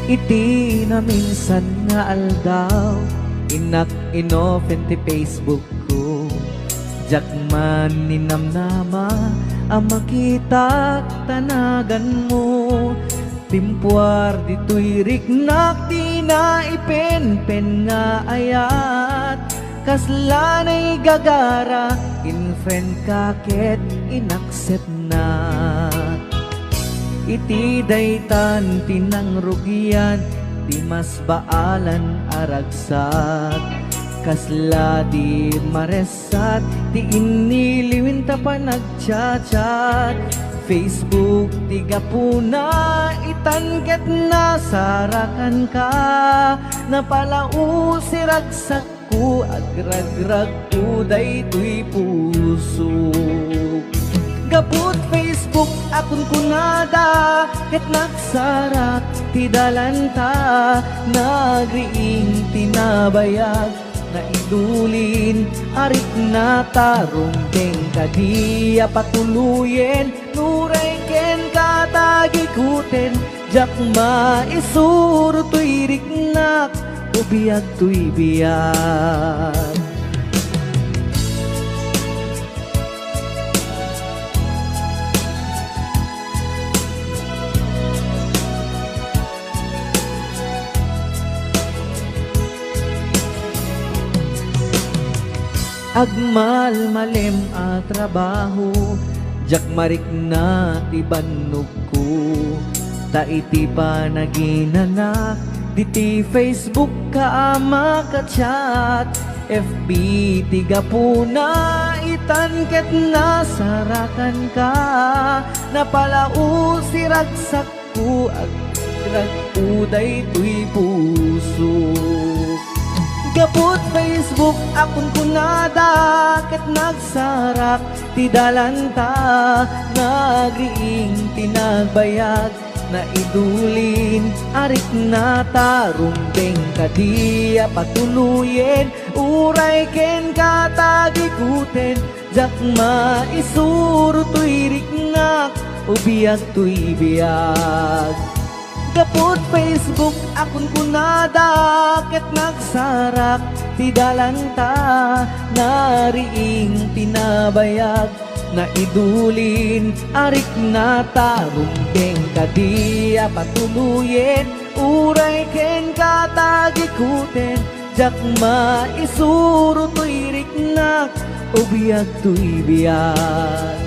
Iti na minsan nga aldaw inak inopen ti Facebook ko. Jakman ninamnama ang makita tanagan mo. Timpuar dito'y riknak di na ipenpen nga ayat. Kaslanay gagara in friend kaket inaccept na. Iti daytan tinang rugian di mas baalan aragsat. Kasla di maresat di iniliwin ta pa nagchat-chat. Facebook tiga puna itanket na sarakan ka. Napalau si ragsak ko agragrag ko daytoy puso. Gaput Facebook akon kunada ket nagsarak ti dalanta. Nagriing tinabayag na idulin arit na tarumbeng kadiya patuluyen. Nuray ken katagikuten jakma isuro tuy riknak ubiyag tuy biyag. Agmal malem a trabaho jak marik na ti bannog ko. Ta iti pa naginanak diti Facebook ka ama ka chat. FB tiga puna itanket na sarakan ka. Napalau si ragsak ko agrag uday tuy puso. Gaput Facebook akon kunada ket nagsarak ti dalanta. Nagriing tinagbayag na idulin arik na tarumbeng kadiya patuluyen. Uray ken katagikuten jakma isuro tuy riknak ubiyag tuy biyag. Gaput Facebook akon kunada ket nagsarak ti dalanta. Nariing tinabayag na idulin arik na tarumbeng kadiya patuluyen. Uray ken katagikuten jakma isuro tuy riknak ubiyag tuy biyag.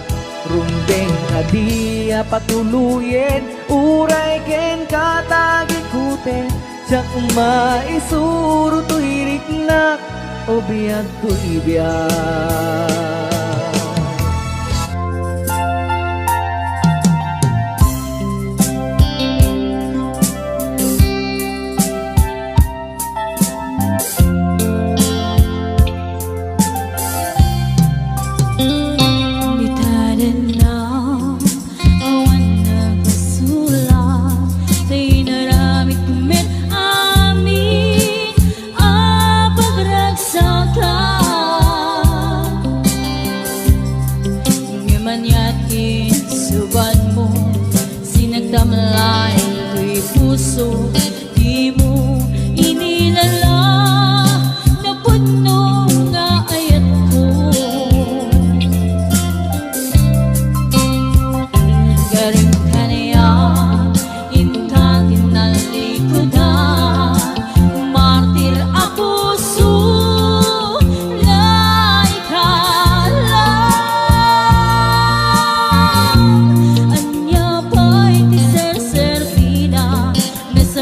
Rumbeng kadiya patuluyen uray ken katagikuten jakma isuro tuy riknak ubiyag tuy biyag. Amin, pagragsakan puso, di mo inilala na puno nga ayat ko. Galing ka niya, intang tinalikodan, martir ako sulay ka lang. Anya ba'y ti ser-servida na sa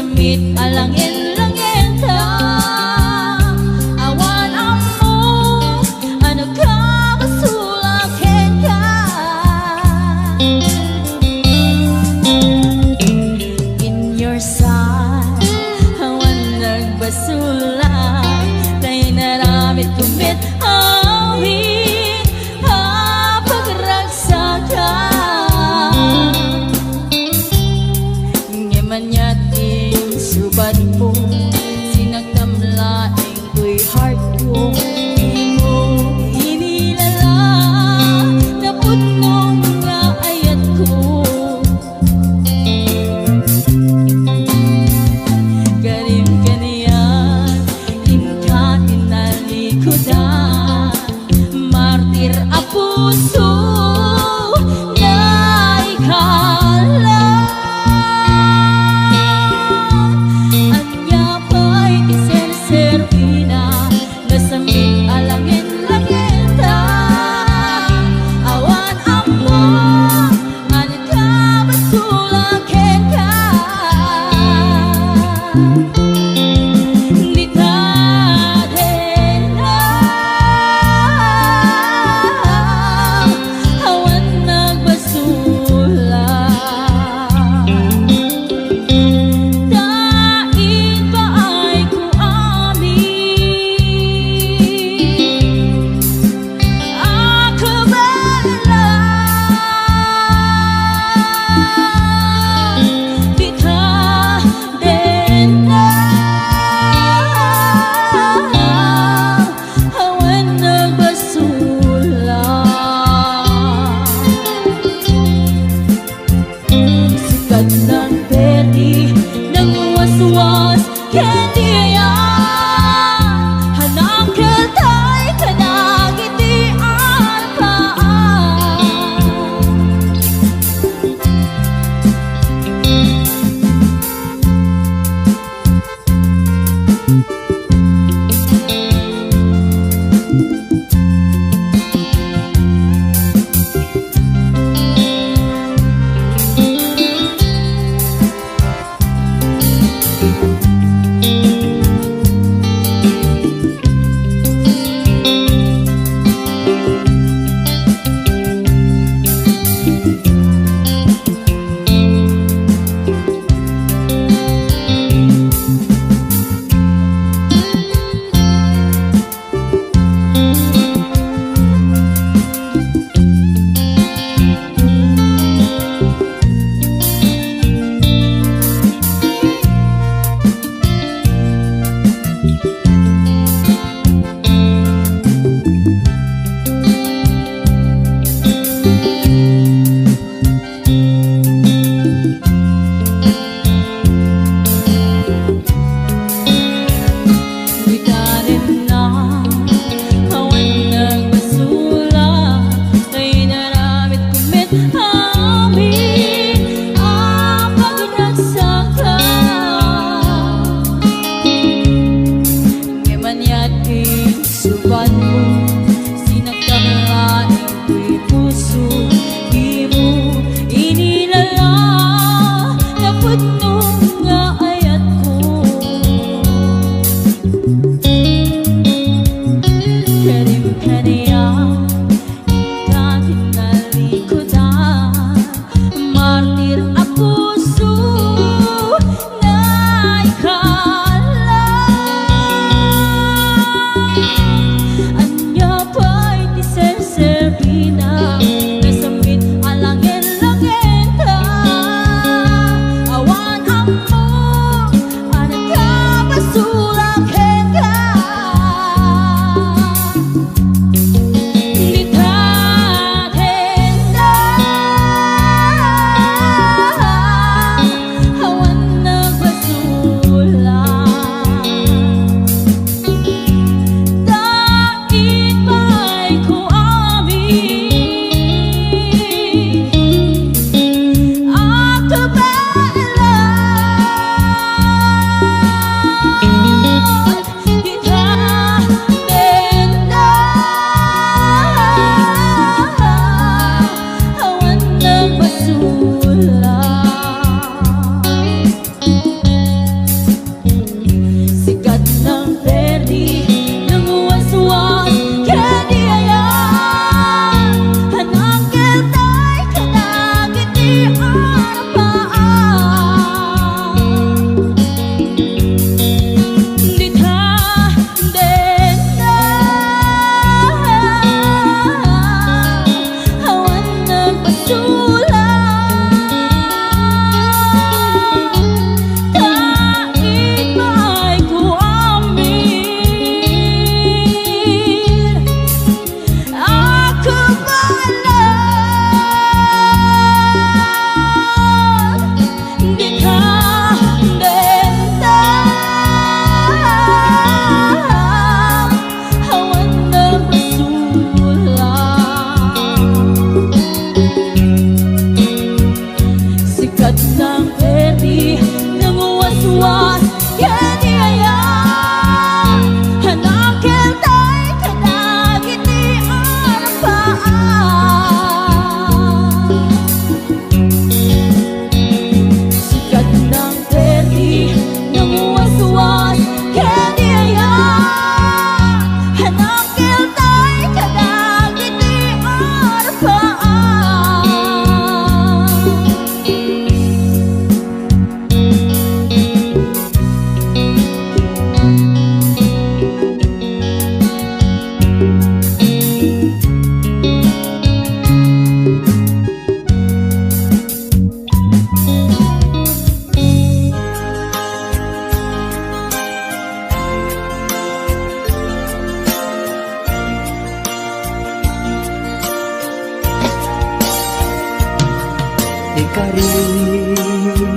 ka rin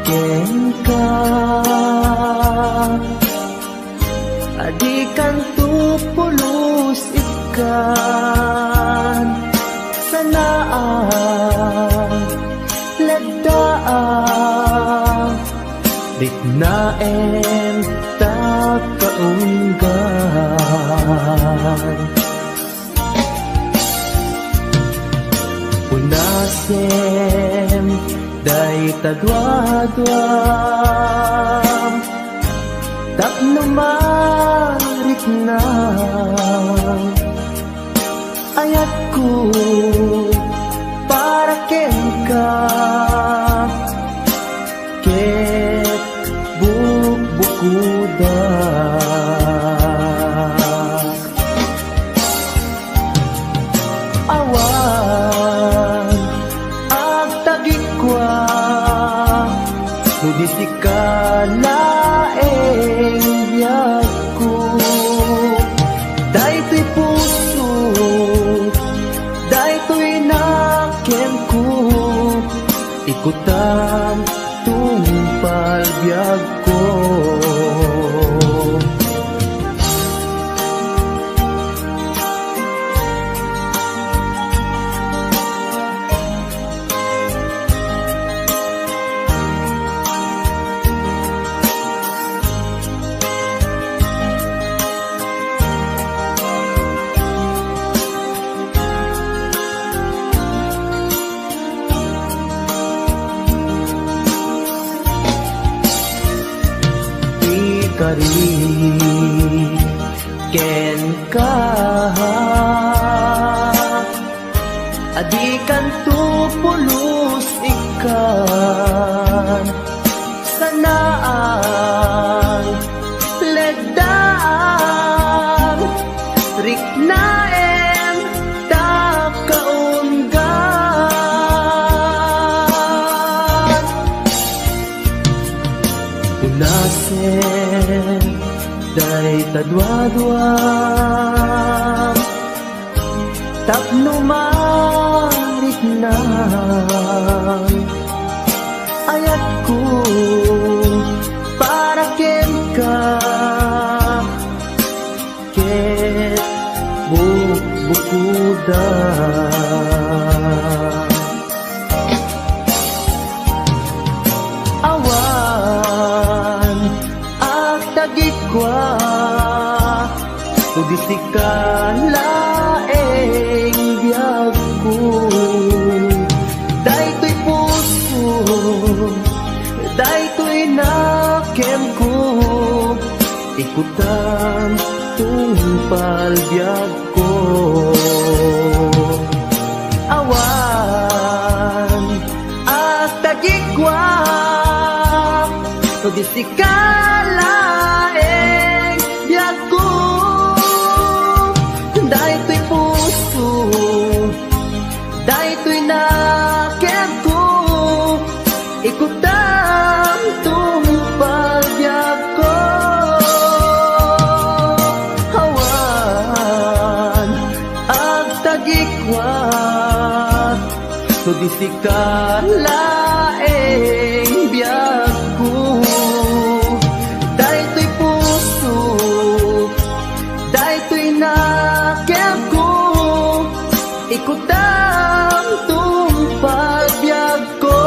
ken ka adikan tu pulos ikan sanaan lagdaan dignaen ta kaunggan unasem day tadwadwam tapno marik na ayat ko para ken ka ket bukuda awan ag tagikwa nudi sikalaeng biyag ko daytoy puso daytoy naken ko ikutan tungpal biyag ko kari ken ka adikan tu pulos ikan sanaan ledaan riknaen ta kaunggan unasen day tadwadwam tapno marik na ayat ko para ken ka ket bukuda awan ag tagikwa tudi sikalaeng biyag ko daytoy puso daytoy naken ko ikutan tungpal biyag ko awan at tagikwa tudi sikalaeng biyag ko daytoy puso daytoy naken ko ikutan tungpal biyag ko awan ag tagikwa tudi sikalaeng biyag ko daytoy puso daytoy naken ko ikutan tungpal biyag ko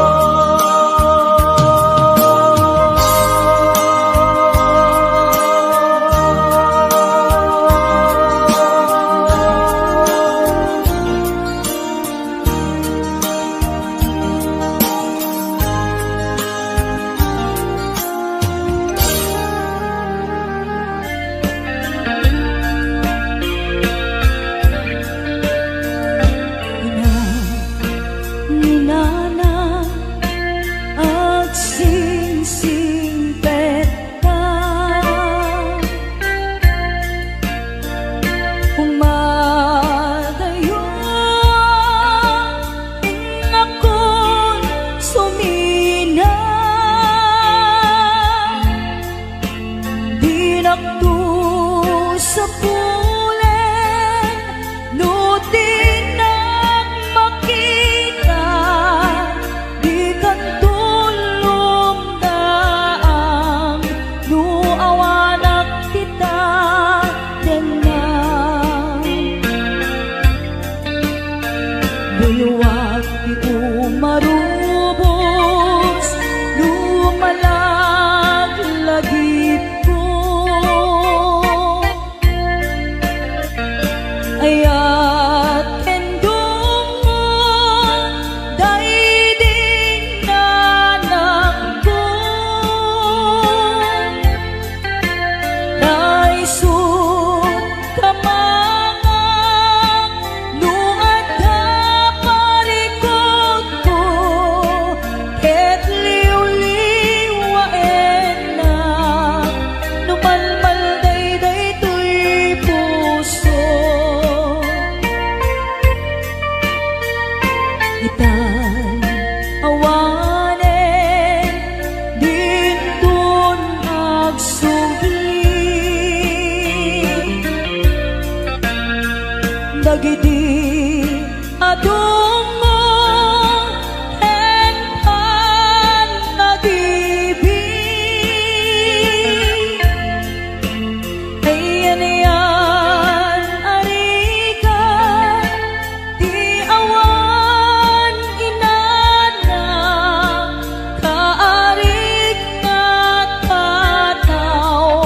gidi adung mo hentan nag-ibig. Ayan yan arikan di awan inana kaarik na tataw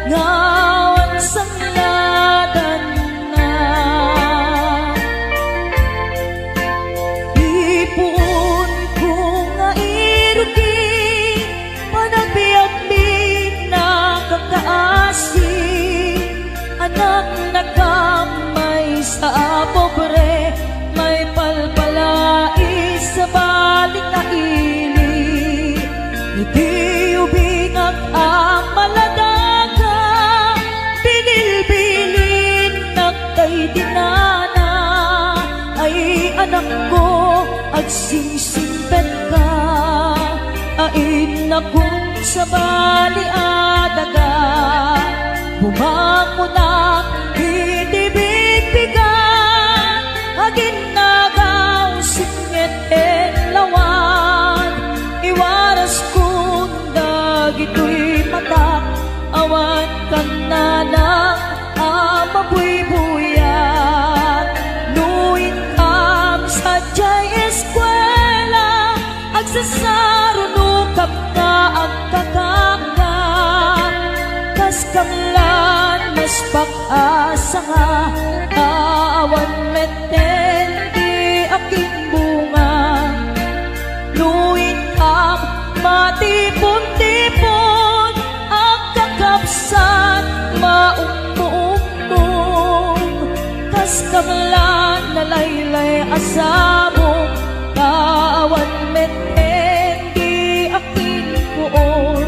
ngawan sangladan na. Ipon ko nga irugi panagbiag-big na kakaasi anak na kamay sa pobre may palpalais sa balik na ili. Hindi ubingag ang maladaga binilbilin na kay dinana ay anak ko agsingsimpet ka ain na kung sa bali adaga bumango na hitibig-bigan agin nagaw singit en lawan iwaras kung dagito'y matak awan kan na ng amabuy-buyat luin kam sa jay eskwela agsasarunukap ka ang kakaka kas kamlan mas pag-asa nga awan meten di aking bunga luin kam matipon-tipon ang kakapsat maumong kas kamlan nalaylay asamo kawan meten di aking puon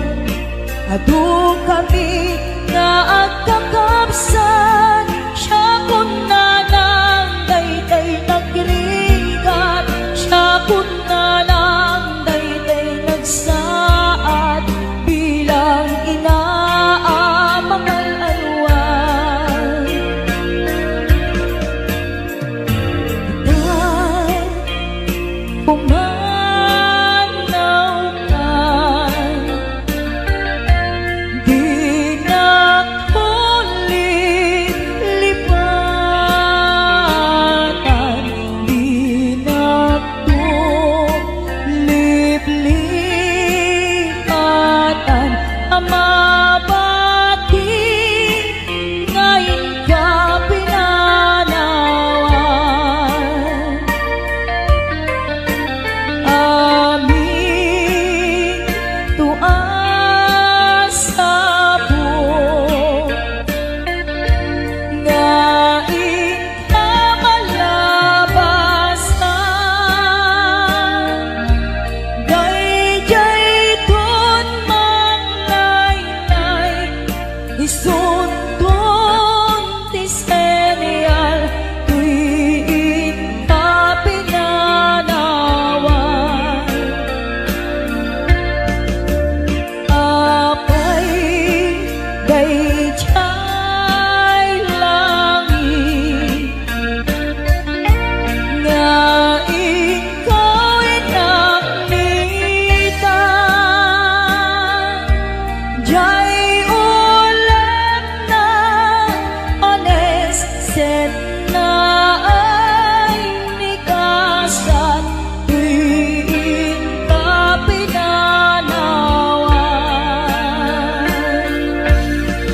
adu kami nga agkakapsan siya kun na lang dayday nagrigat siya kun na lang dayday nagsaad bilang inaamangal alwan. Dahil pumanaw ka di na ulit lipatan di na tulip-lipatan ang mabati ngayon ka pinanawan. Aming tuas sa buong ngayon ka malabasan dayjay ton manglaylay isuntun ti serial tuwing ka pinanawan. Apay dayjay langit nga ikaw inakmitan jay ulam na ones set na ay nikasan tuwing ka pinanawan.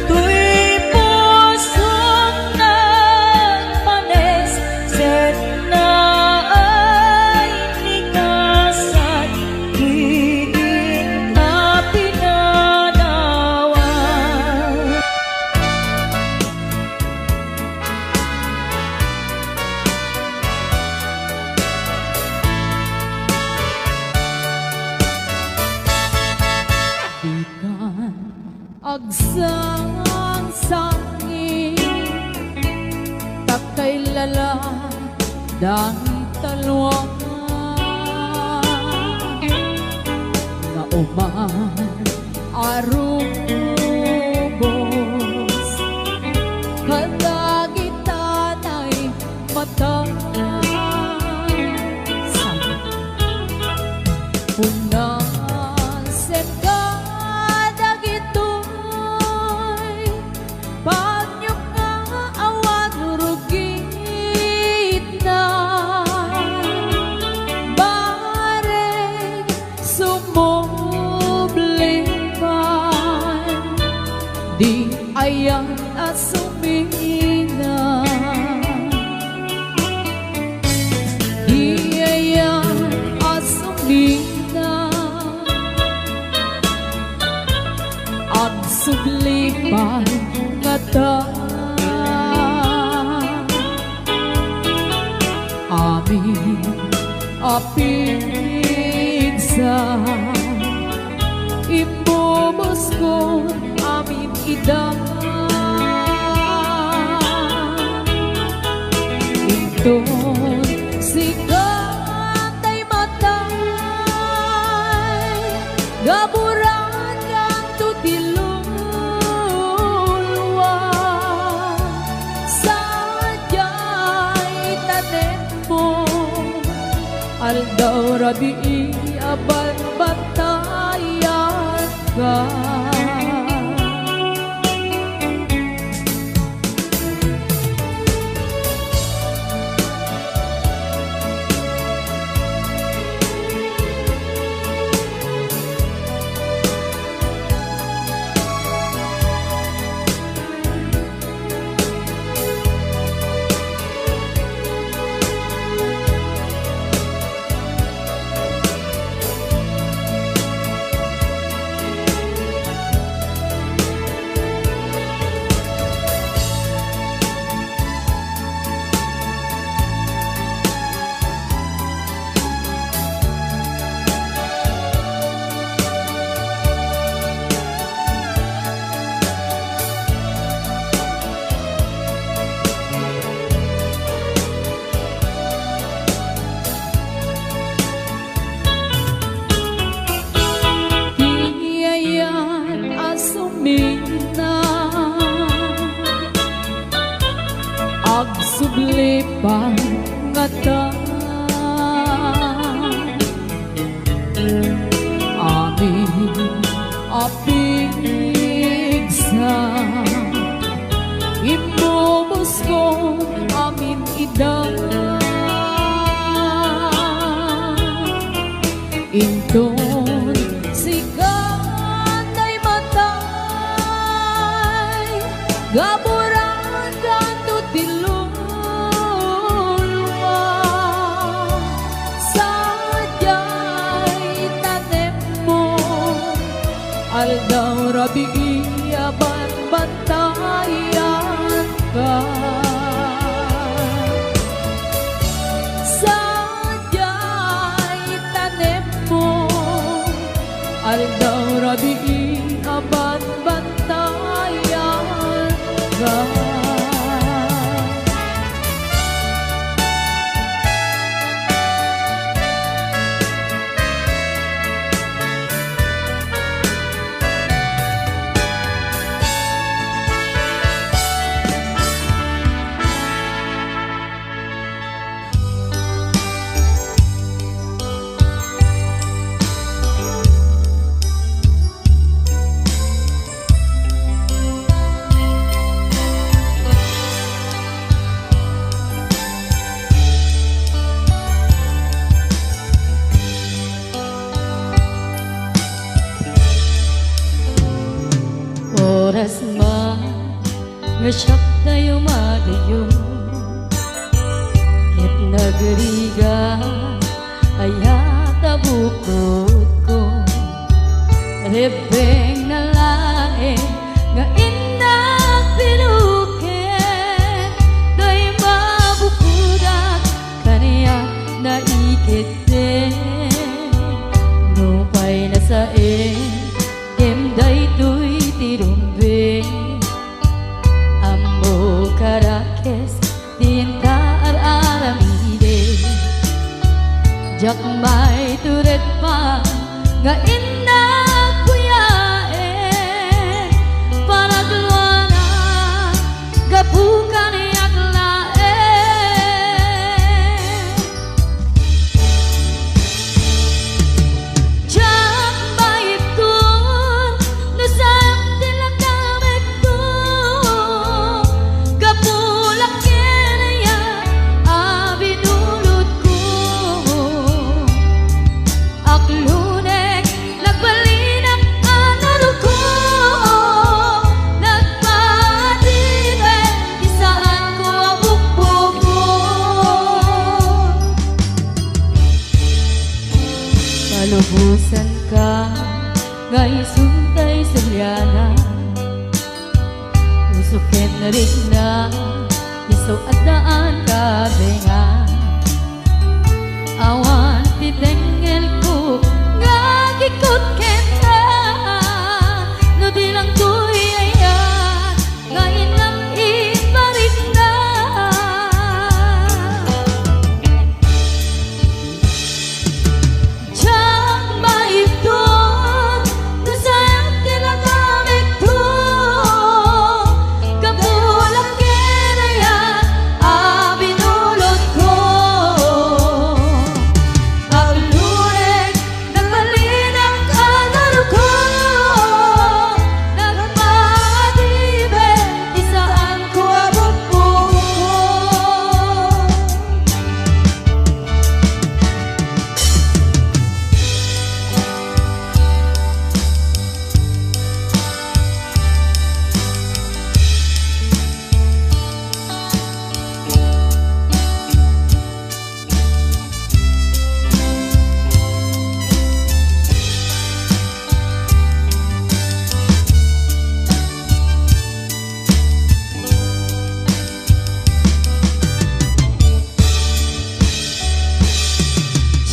Tuy pusong nagpanes set na ay nikasan tuwing ka pinanawan. Ikan agsang sangin takay lala dahil talwa na uman arugos kadagita mata. Punasen ka dagitoy panyok nga awan rugit na bareng sumubliman di ayan asumina di ayan asumina ang sublipan nga ta amin apigsa ibubos ko amin idang itong sikatay matay gaburan kang tutilulwa sadyay tanem mo aldaw rabi aban batayan ka. Asumina ag sublipan nga ta amin apigsa ibubos ko amin idang inton sikatay matay gaburan kang tutilulwa sadyay tanem mo aldaw rabi aban bantayan ka sadyay tanem mo aldaw rabi aban bantayan ka. Oras man nga siyak tayo madayo ket nagriga ayata bukod ko rebeng na lae nga indak pinuket day mabukudak kaniya na ikete nupay na sae day tuy tirumbe ambo karakes tinta aramide jak may turet pa nga indak kuyae para duluana gabukan yak lae Lubusan ka ngay suntay sa liana, usukin na rin na isaw at daan ka benga. Awan titengel ko ngagikot kenta, no di lang ko'y ayan ngayon lang iparik na. Diyak maipon na sa'yo tinagamit ko, kapulak kinaya binulot ko. Paglurik ng malinang kanaro ko, nagpatibig isaan ko abot po.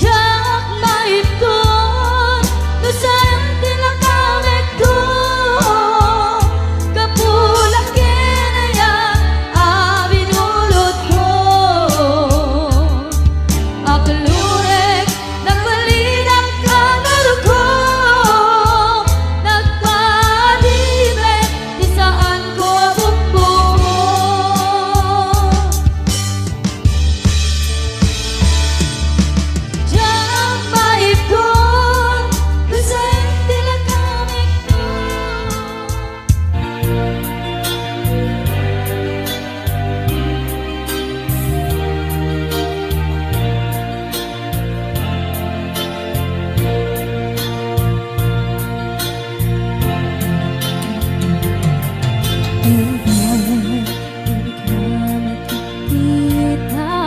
Diyak maipon na sa'yo tinagamit ko, kapulak kinaya binulot ko. Paglurik ng malinang kanaro ko, nagpatibig isaan ko abot po. Diyak maipon na sa'yo tinagamit ko. Kita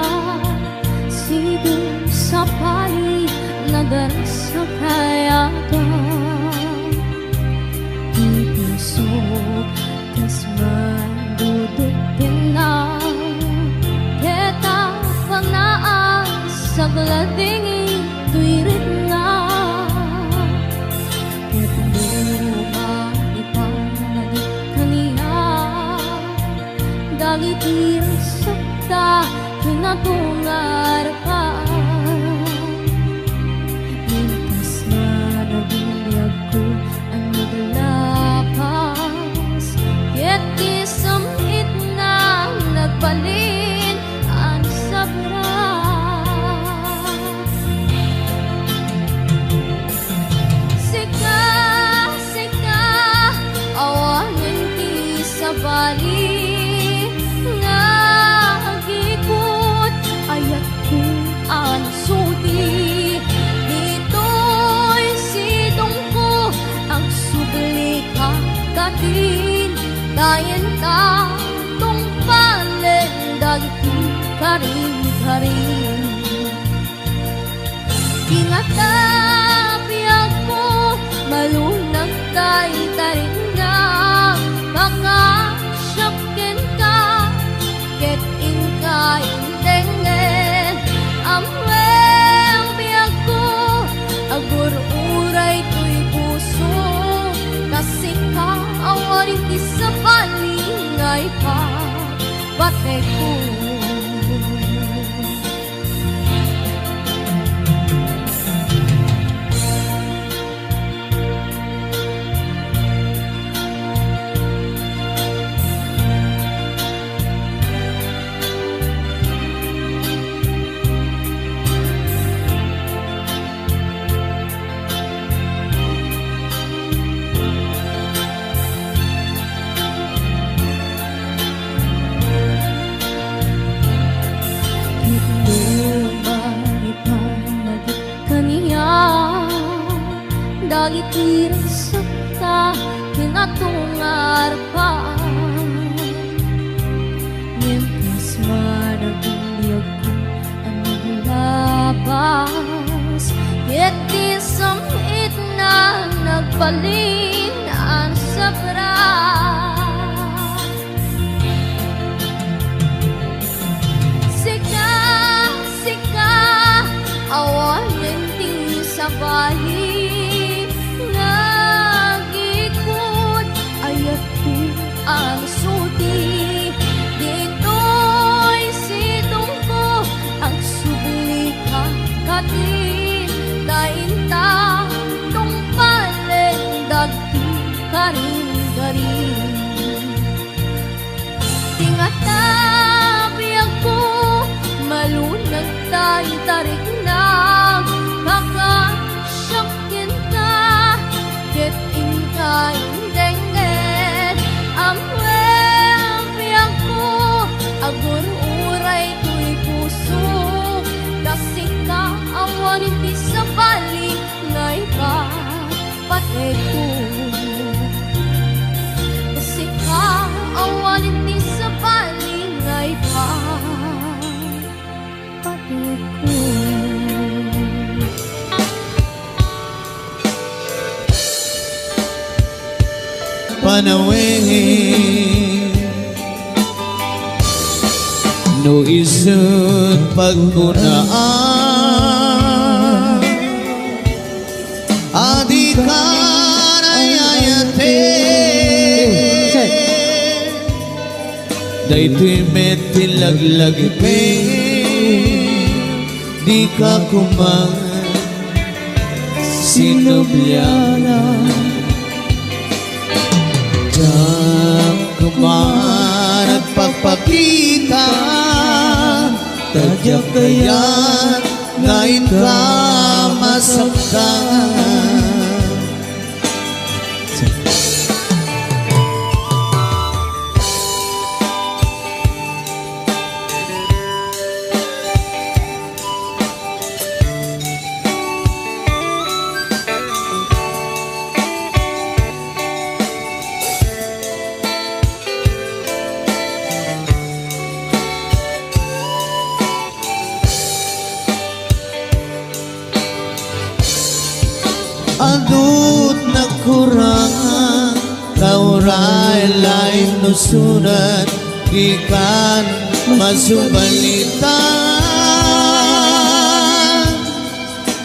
sidong sa pali nadarasa kaya ka, di pusok kas mandudutin na kita panaan sa glading ituirit na. Dagit iresakta kinatungar ka, mintas na nagbinyag ko ang naglapas, ket isamit na nagbalin ang sabra. Sika, sika, awanin ti sa bali, ngagikot ayat ko ang sudi. Dito'y sidong ko ang subli kakatin, dayan ka tong palen dagiti karin-karin. Ingatabi ako malunag kay taringa, baka syakin ka ket ingka intengen. Amweng biyag ko agur-uray to'y puso, kasi ka awarin ti sa palingay pa bate ko. Dagit iresakta kinatungar pa, mientras managbinyag ko ang naglabas, ket di sa sa bali nagikot ayat ko ang suti dito'y sidong ko ang subli kakatin dainta tong palendag ti karin-garin tingatabi ako malunag tayo tarik na kakasyakin ka ket inka indenget amwempi ako agur uray tuy puso kasi ka awanin ti sa bali ngay ka pateto kasi ka awanin ti sa bali ngay ka pateto panawin no isut pagkunaan adikan ayayate daytoy metilaglag pe di ka kumang sinublyana Diyan kuman at pagpakita tadyak kaya't ngayon ka masaktan adut nagkurangan kauray lain nusunan ikan masubalitan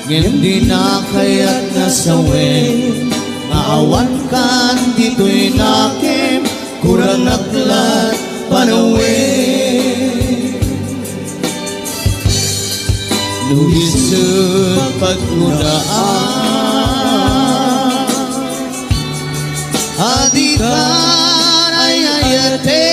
hindi na kaya't nasawin maawan kan dito'y nakim kurang aklat panawin luhisut pagkudaan adikan ayayate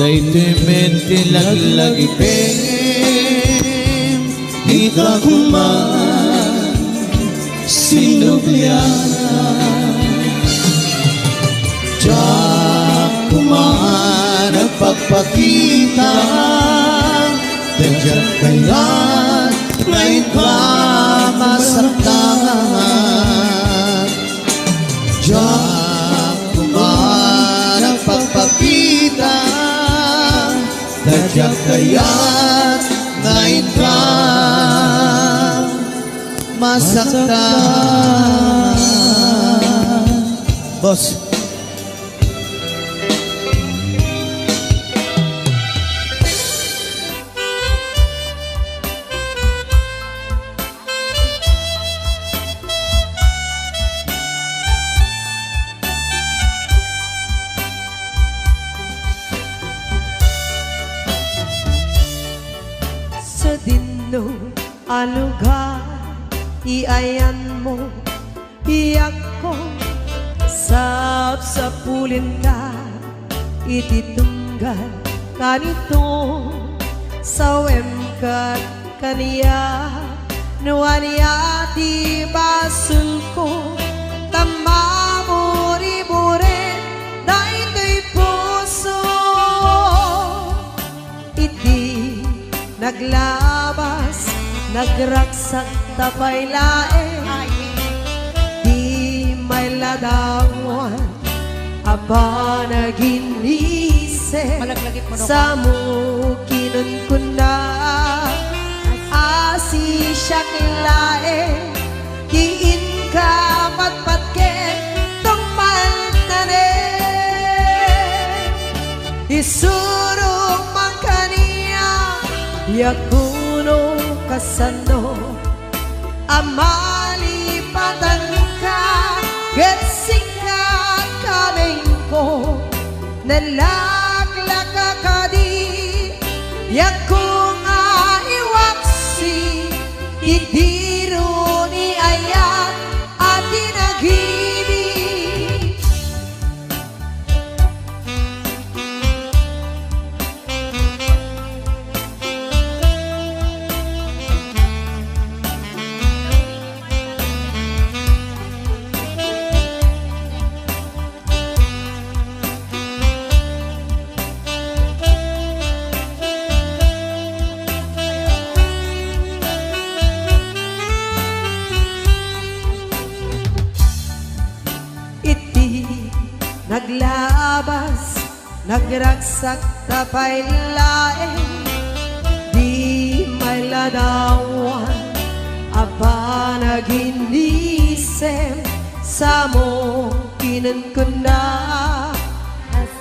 daytoy mentilaglag ipem di ka kuman sinubliana diyak kuman ang pagpakita dadyak kaya't ngayon ka masaktan diyak kuman ang pagpakita dadyak kaya't ngayon ka masaktan Boss sa dinno alugar iayan mo iyak ko sapsapulin ka ititunggal kanito sawem kat kaniya nuaniya di basul ko tamamuri-muri daytoy puso iti naglabas nagraksak tapay lae di may ladawan aba naginise sa mukinon ko na asi siya kilae diin ka patpatket tong paltane isurong man kaniya yakuno ka kasano amalipatan ka Getsika kaming ko Nalaglaka ka di Yaku nga iwaksi Idiro ni ayat at inagibig Iti naglabas nagragsak tapay lae di may ladawan apa naginisem sa mo kinunkunda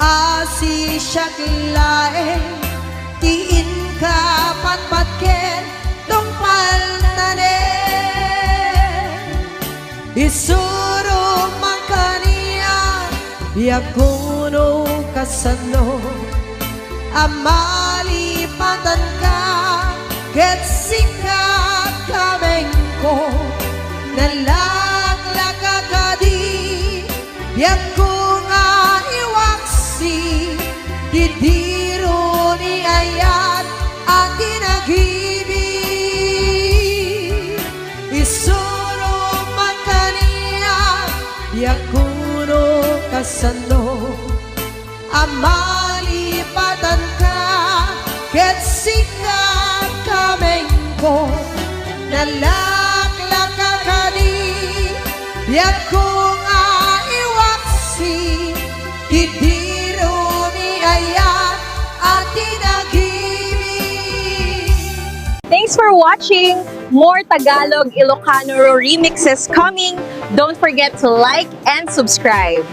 asi siyak lae tiin ka patpatken tungpal tanen isuro makanian yakuno kasano amalipatan ka Getsika kaming ko Nalaglaka ka di Yaku nga iwaksi Didiro ni ayat at inagibig Isuro makaniya Yakuno kasano amalipatan ka Getsika kaming ko Nalaglaka ka di Yaku nga iwaksi Didiro ni ayat at inagibig Thanks for watching! More Tagalog Ilocano remixes coming. Don't forget to like and subscribe.